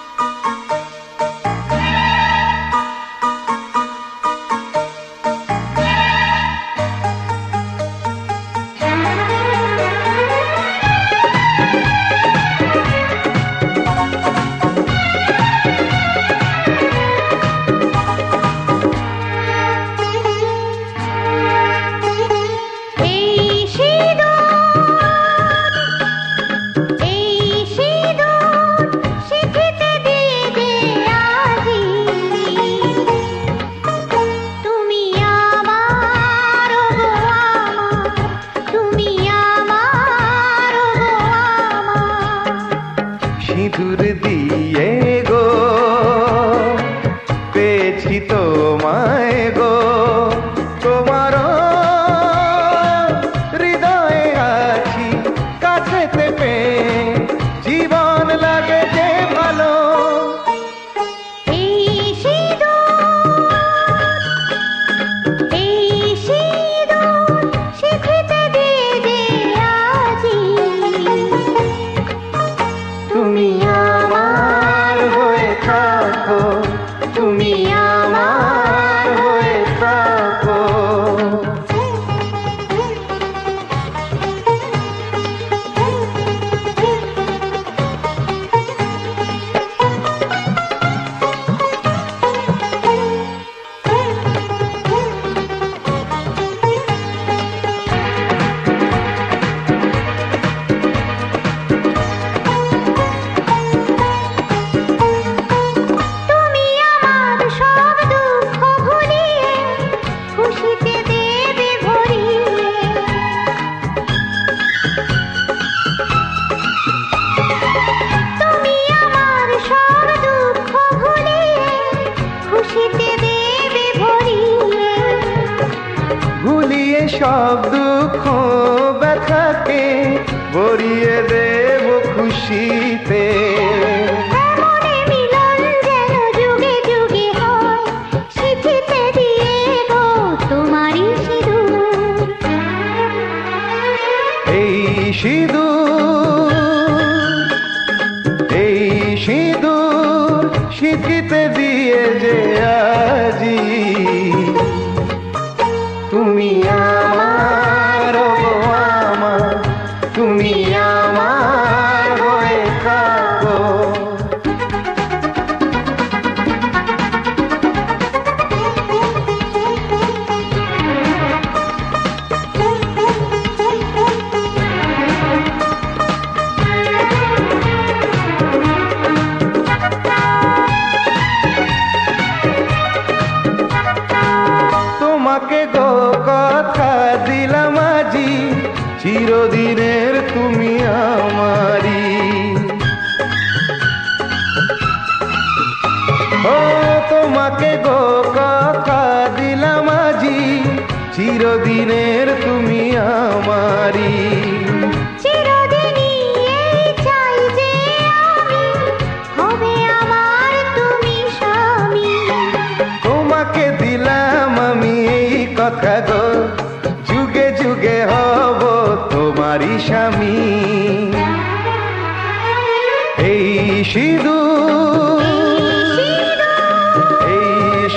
সিঁদুর দিয়ে গো পেয়েছি তোমায় গো তোমার হৃদয়ে আছি কাছেতে পেয়ে জীবন লাগে যে ভালো তুমি আমার হয়ে থাকো তুমি আমার হয়ে থাকো সব দুঃখ ব্যথাকে ভরিয়ে দেব খুশিতে যুগে যুগে হয় স্মৃতিতে দিয়ে গো তোমারই সিঁদুর এই সিঁদুর স্মৃতিতে দিয়ে যে আজি তুমি আমার আমার তুমি আমার হয়ে থাকো তোমাকে গো কথা দিলাম আজি চিরদিনের তুমি আমারি ও তোমাকে গো কথা দিলাম আজি চিরদিনের তুমি আমারি কথা গো থেকে হব তোমারই স্বামী। এই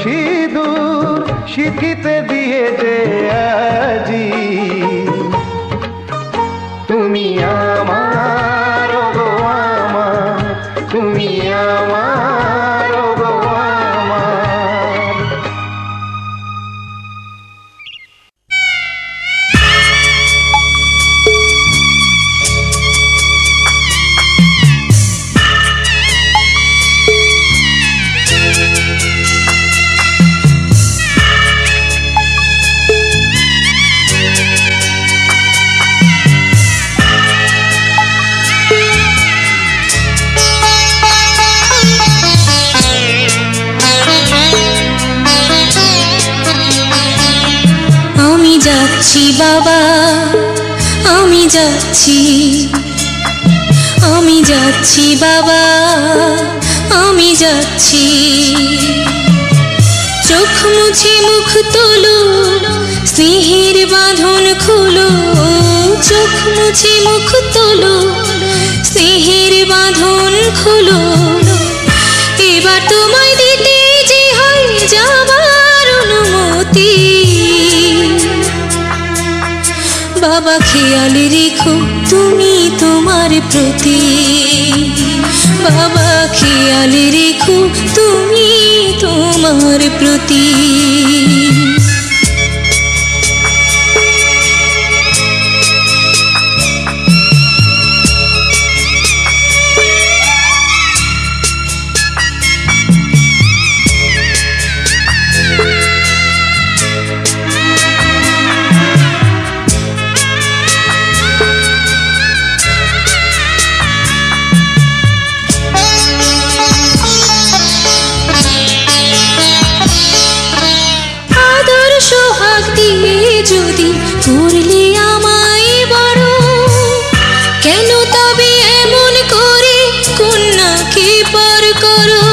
সিঁদুর শিখিতে দিয়ে যে আজি তুমি আমার গো আমার, তুমি আমার গো আমার। যাচ্ছি বাবা, আমি যাচ্ছি, আমি যাচ্ছি বাবা, আমি যাচ্ছি। চোখ মুছে মুখ তোলো, স্নেহের বাঁধন খোলো। চোখ মুছে মুখ তোলো, স্নেহের বাঁধন খোলো। এবার তোমায় দিতে যে হয় যাবার অনুমতি। বাবা খেয়াল রেখো তুমি তোমার প্রতি, বাবা খেয়াল রেখো তুমি তোমার প্রতি। যদি করলে আমায় বড়, কেন তবে এমন করে কন্যাকে পর করো?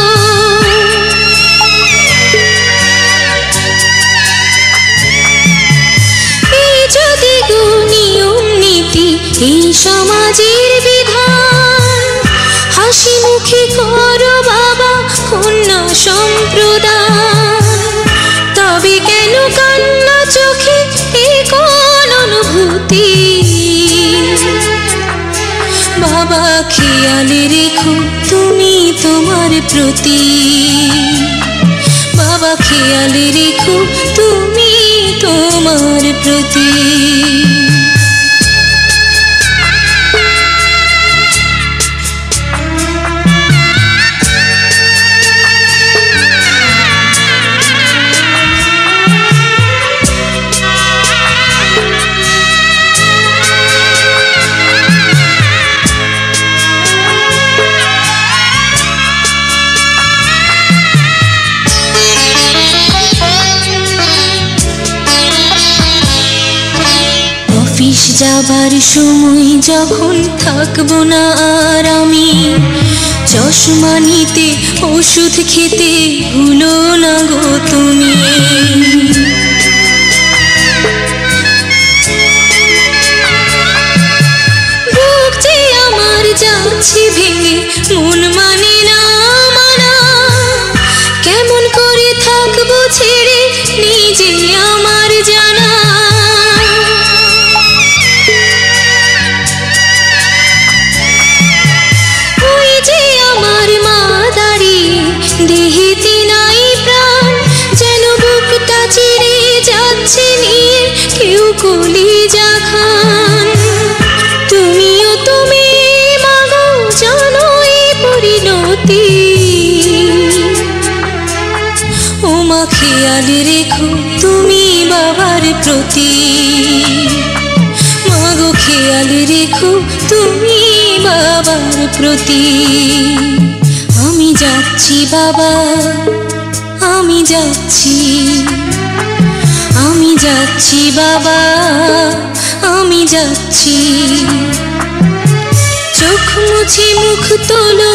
এই যদি গো নিয়ম নীতি, এই সমাজের বিধান, হাসি মুখে করো বাবা কন্যা সম্প্রদান। তবে কেন কান্না চোখে এ কোন অনুভূতি? বাবা খেয়াল রেখো তুমি তোমার প্রতি, বাবা খেয়াল রেখো তুমি তোমার প্রতি। অফিস যাবার সময় যখন থাকবো না আর আমি, চশমা নিতে ওষুধ খেতে ভুলো না গো তুমি। বুক যে আমার যাচ্ছে ভেঙে, মন মানে না মানা। কেমন করে থাকবো ছেড়ে নিজে আমার জানা। দেহেতে নাই প্রাণ, যেন বুকটা চিরে যাচ্ছে নিয়ে কেউ কলিজা খান। তুমিও তুমি মাগো জানো এই পরিণতি। ওমা খেয়াল রেখো তুমি বাবার প্রতি, মাগো খেয়াল রেখো তুমি বাবার প্রতি। আমি যাচ্ছি বাবা, আমি যাচ্ছি, আমি যাচ্ছি বাবা, আমি যাচ্ছি। চোখ মুছে মুখ তোলো,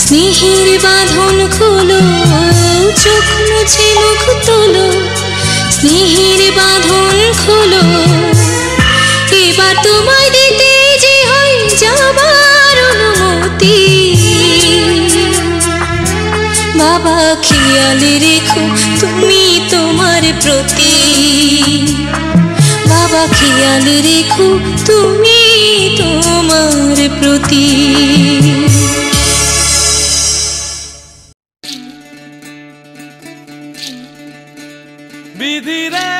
স্নেহের বাঁধন খোলো। চোখ মুছে মুখ তোলো, স্নেহের বাঁধন খোলো। খেয়াল রেখো তুমি তোমার প্রতি, বাবা খেয়াল রেখো তুমি তোমার প্রতি। বিধি রে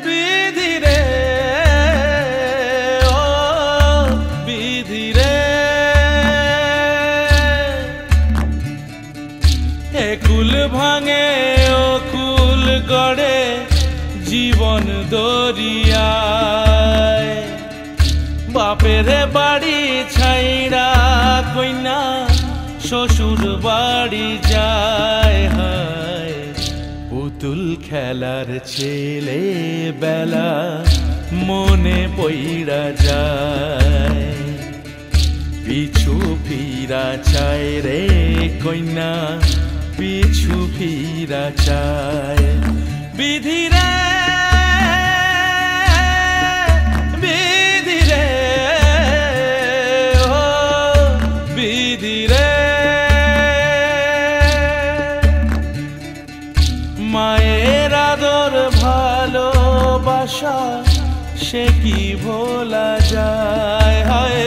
বিধি রে ও বিধি রে, এ কুল ভাঙে ও কুল গড়ে জীবন দরিয়ায়, বাপের বাড়ি ছাইড়া কইনা শ্বশুর বাড়ি যায়, হায় পুতুল খেলার ছেলে বেলা মনে পইড়া যায়, পিছু ফিরা চায় রে কইনা পিছু ফিরা চায়। বিধি রে বিধি রে ও বিধি রে, মায়ের আদর ভালোবাসা সে কি ভোলা যায়, হায়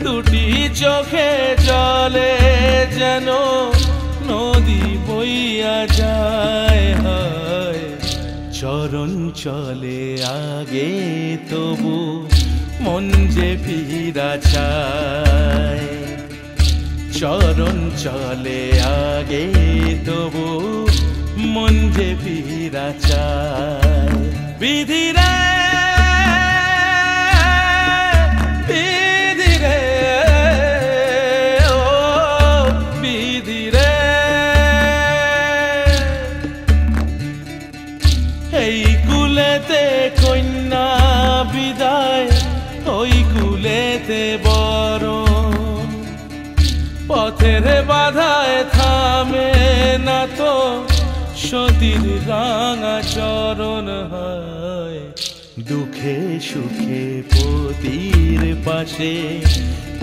দুটি চোখে জলে যেন নদী বইয়া যায়, হায় চরণ চলে আগে তবু মন যে ফিরা চায়, চরণ চলে আগে তবু মন যে ফিরা চায়। বিধি রে বিধি রে ও বিধি রে, এই কুলেতে কন্যা বিদায় ওই কুলেতে বরণ, পথের বাধায় থামে না তো সতীর রাঙা চরণ, হয় দুঃখে সুখে পতির পাশে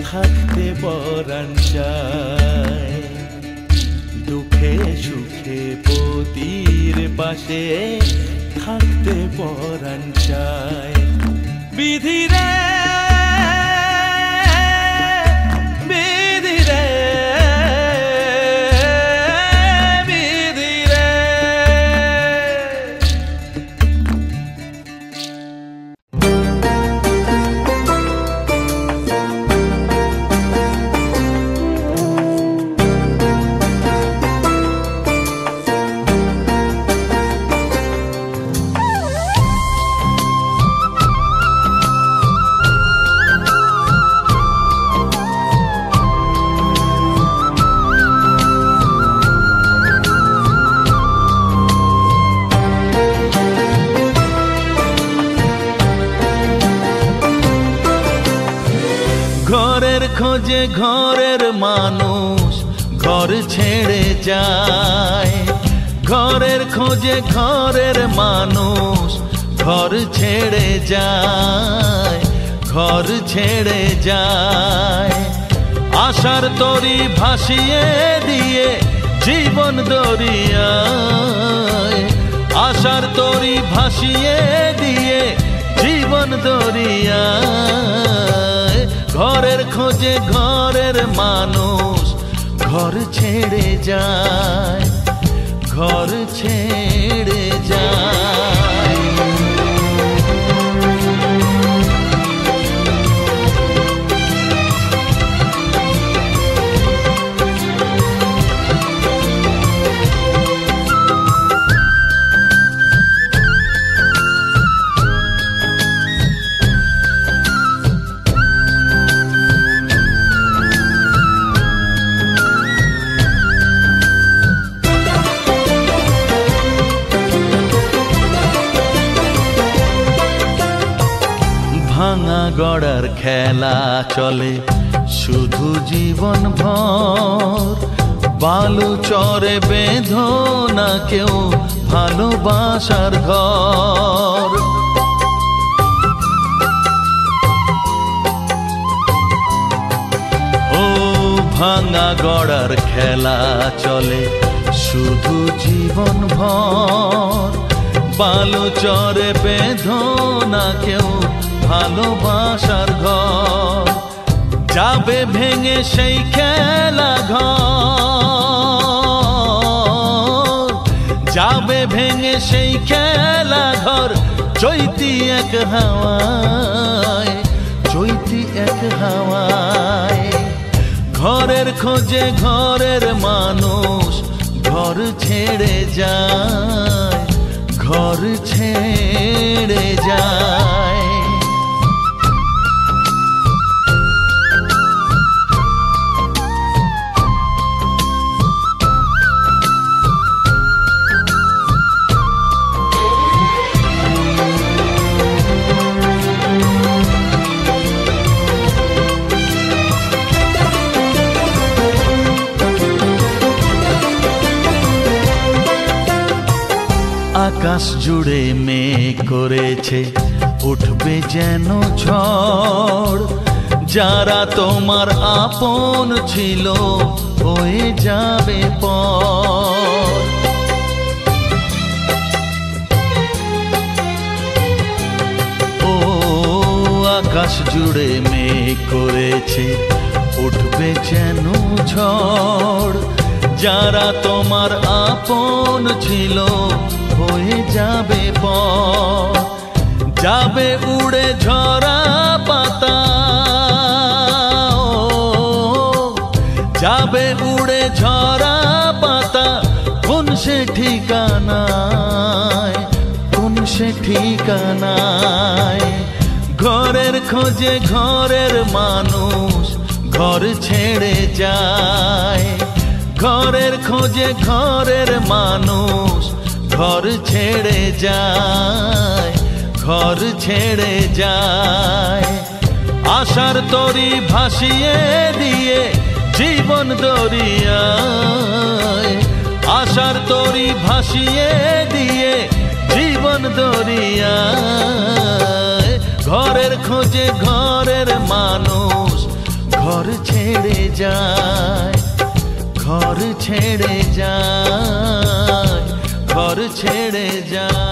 থাকতে পরাণ চায়, দুঃখে সুখে পতির পাশে থাকতে পরাণ চায়। বিধি রে বিধি রে বিধি রে, ঘরের খোঁজে ঘরের মানুষ ঘর ছেড়ে যায়, ঘরের খোঁজে ঘরের মানুষ ঘর ছেড়ে যায়, ঘর ছেড়ে যায়, আশার তরি ভাসিয়ে দিয়ে জীবন দরিয়ায়, আশার তরি ভাসিয়ে দিয়ে জীবন দরিয়ায়, ঘরের খোঁজে ঘরের মানুষ ঘর ছেড়ে যায়, ঘর ছেড়ে যায়। ভাঙা গড়ার খেলা চলে শুধু জীবন ভর, বালু চরে বেঁধো না কেউ ভালোবাসার ঘর, ও ভাঙা গড়ার খেলা চলে শুধু জীবন ভর। বালুচরে বেঁধো না কেউ ভালোবাসার ঘর, যাবে ভেঙে সেই খেলা ঘর, যাবে ভেঙে সেই খেলা ঘর। চৈতি এক হাওয়ায়, চৈতি এক হাওয়ায়, ঘরের খোঁজে ঘরের মানুষ ঘর ছেড়ে যায়, ঘর ছেড়ে যায়। আকাশ জুড়ে মেঘ করেছে উঠবে যেন ঝড়। যারা তোমার আপন ছিল হয়ে যাবে পর। ও আকাশ জুড়ে মেঘ করেছে উঠবে যেন ঝড়। যারা তোমার আপন ছিল হয়ে যাবে পর। যাবে উড়ে ঝরা পাতা, যাবে উড়ে ঝরা পাতা। কোন সে ঠিকানায়, কোন সে ঠিকানায়। ঘরের খোঁজে ঘরের মানুষ ঘর ছেড়ে যায়, ঘরের খোঁজে ঘরের মানুষ ঘর ছেড়ে যায়, ঘর ছেড়ে যায়। আশার তরি ভাসিয়ে দিয়ে জীবন দরিয়ায়, আশার তরি ভাসিয়ে দিয়ে জীবন দরিয়ায়। ঘরের খোঁজে ঘরের মানুষ ঘর ছেড়ে যায়, ঘর ছেড়ে যায়, ঘর ছেড়ে যায়।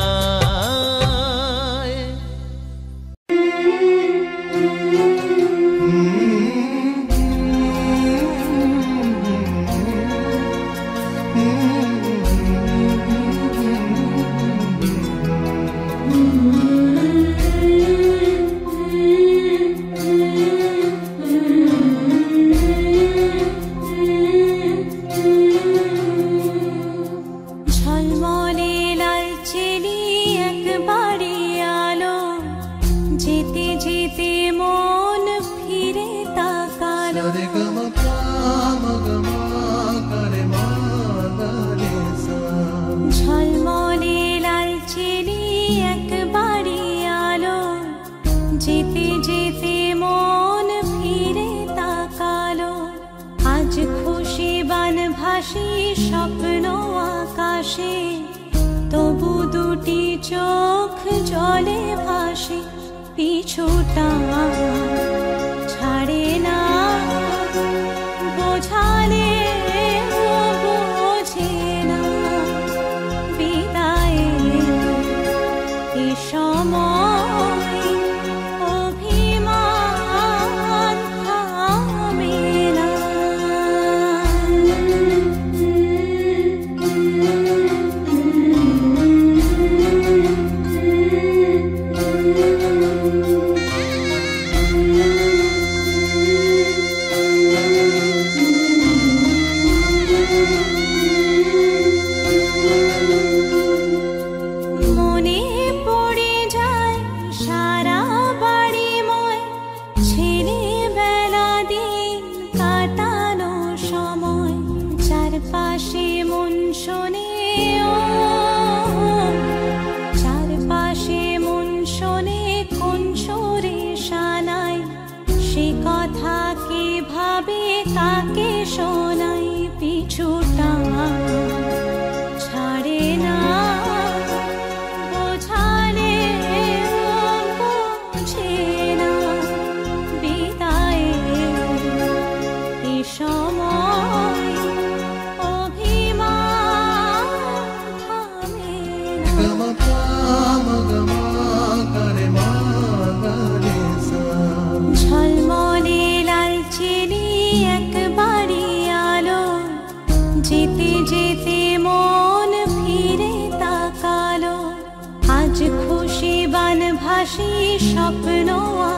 স্বপ্ন আকাশে তবু দুটি চোখ জলে ভাসে, পিছুটা ছাড়ে না বোঝালে বোঝে না। বিদায়ে এ সময় অভিমান থামে না। ঝলমলে লালচেরি একবারই আলো, যেতে যেতে মন ফিরে তাকালো। আজ খুশি বানভাসি স্বপ্ন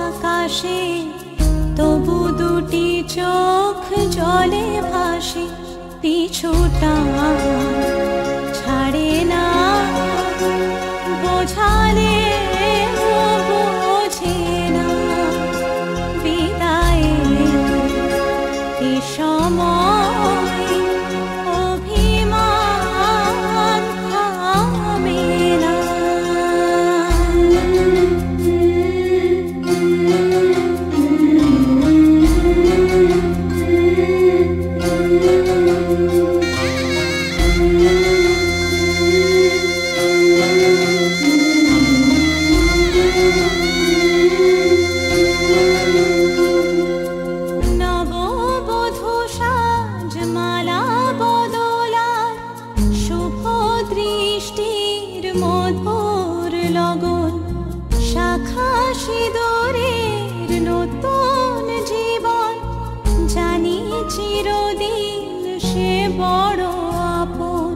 আকাশে, তবু দুটি চোখ জলে ভাসে। পিছুটা ছাড়ে না, বোঝালে বোঝে না। বিদায়ের এ সময় অভিমান থামে না। নববধূ সাজমালা বদলার, শুভ দৃষ্টির মধুর লগন। শাখা সিঁদুরের নতুন জীবন, জানি চিরদিন সে বড় আপন।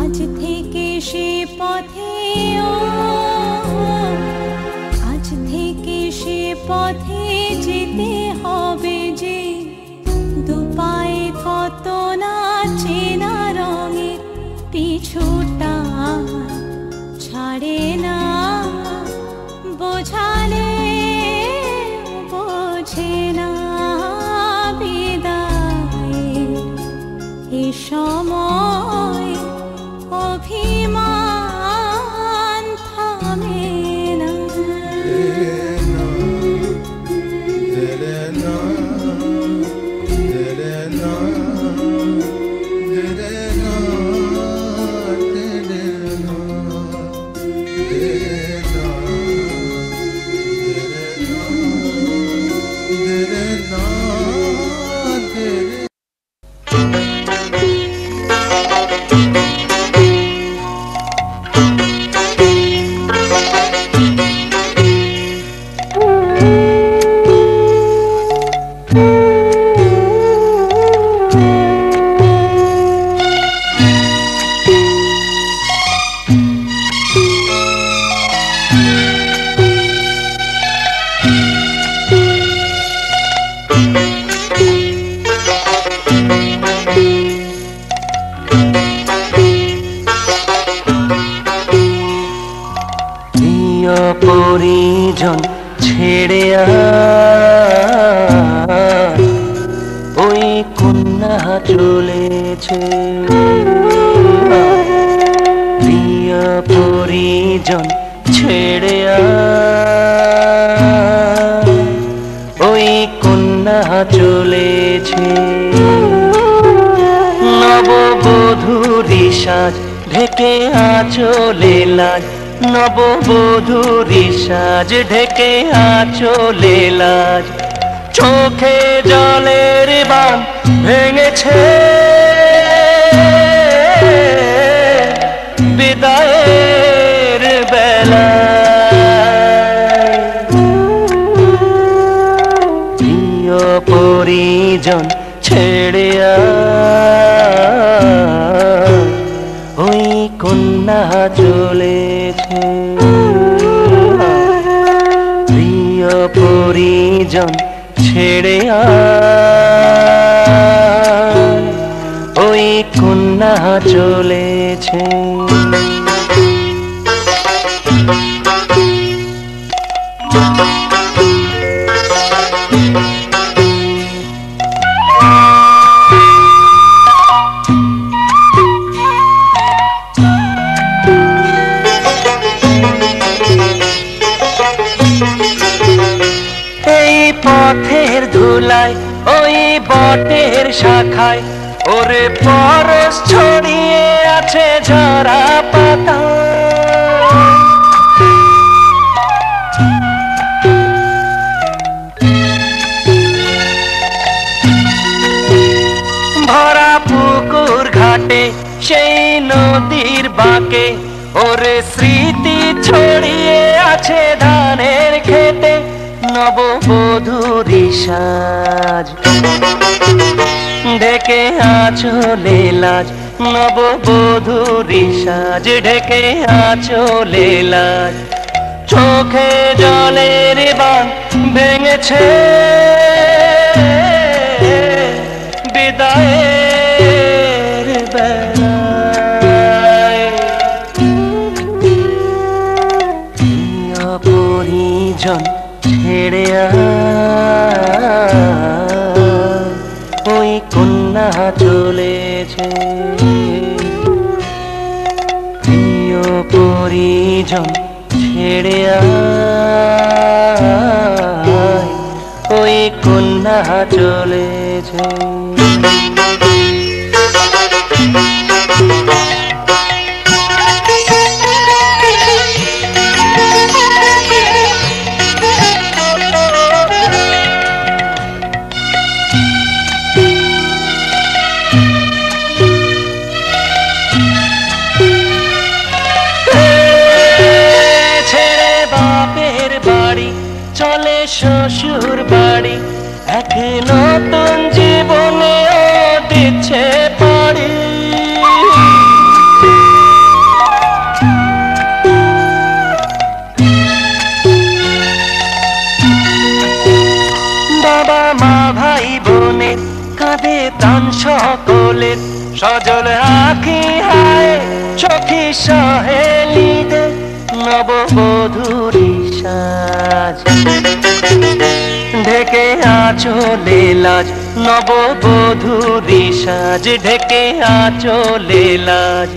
আজ থেকে সে পথে আজ থেকে সে পথে যেতে হবে যে। দুপায়ে কত না চেনা রঙের, পিছুটা ছাড়ে না, বোঝালে বোঝে না। বিদায়ের এ সময় অভিমান থামে না। পরিজন ছেড়ে ওই কন্যা চলেছে। প্রিয় পরিজন ছেড়ে ওই কন্যা চলেছে। নববধূরি সাজ ঢেকে আঁচলে লাজ, নববধূরি সাজ ঢেকে আঁচলে লাজ। চোখে জলের বাঁধ ভেঙেছে, বিদায়ের বেলা। প্রিয় পরিজন ছেড়ে ওই কন্যা চলেছে। প্রিয় পরিজন ছেড়ে ওই কন্যা চলেছে। পথের ধুলায় ওই বটের শাখায় ওরে পরশ ছড়িয়ে আছে ঝরা পাতা। ভরা পুকুর ঘাটে সেই নদীর বাঁকে ওরে স্মৃতি ছড়িয়ে আছে। নববধূরি সাজ, ঢেকে আঁচলে লাজ, নববধূরি সাজ, ঢেকে আঁচলে লাজ। চোখে জলের বাঁধ ভেঙেছে বিদায়ের বেলায়। প্রিয় পরিজন ছেড়ে ওই কন্যা চলেছে, প্রিয় পরিজন ছেড়ে ওই কন্যা চলেছে। চলে শ্বশুর বাড়ি, এক নতুন জীবনে দিচ্ছে পাড়ি। বাবা মা ভাই বোনের কাঁধে প্রাণ সকলের, সজল আঁখি হায় চোখে সহেলিদের, নববধূরি সাজ, ঢেকে আঁচলে লাজ, নববধূরি সাজ, ঢেকে আঁচলে লাজ।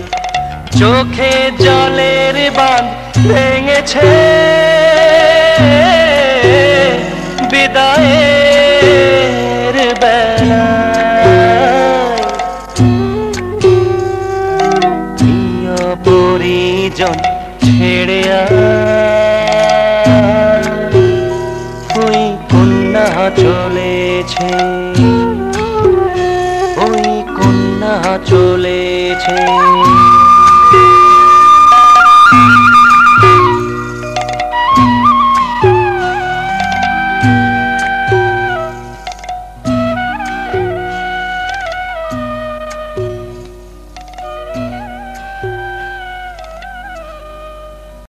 চোখে জলের বাঁধ ভেঙেছে বিদায়ের বেলায়। প্রিয় পরিজন ছেড়ে ওই কন্যা চলেছে, ওই কন্যা চলেছে।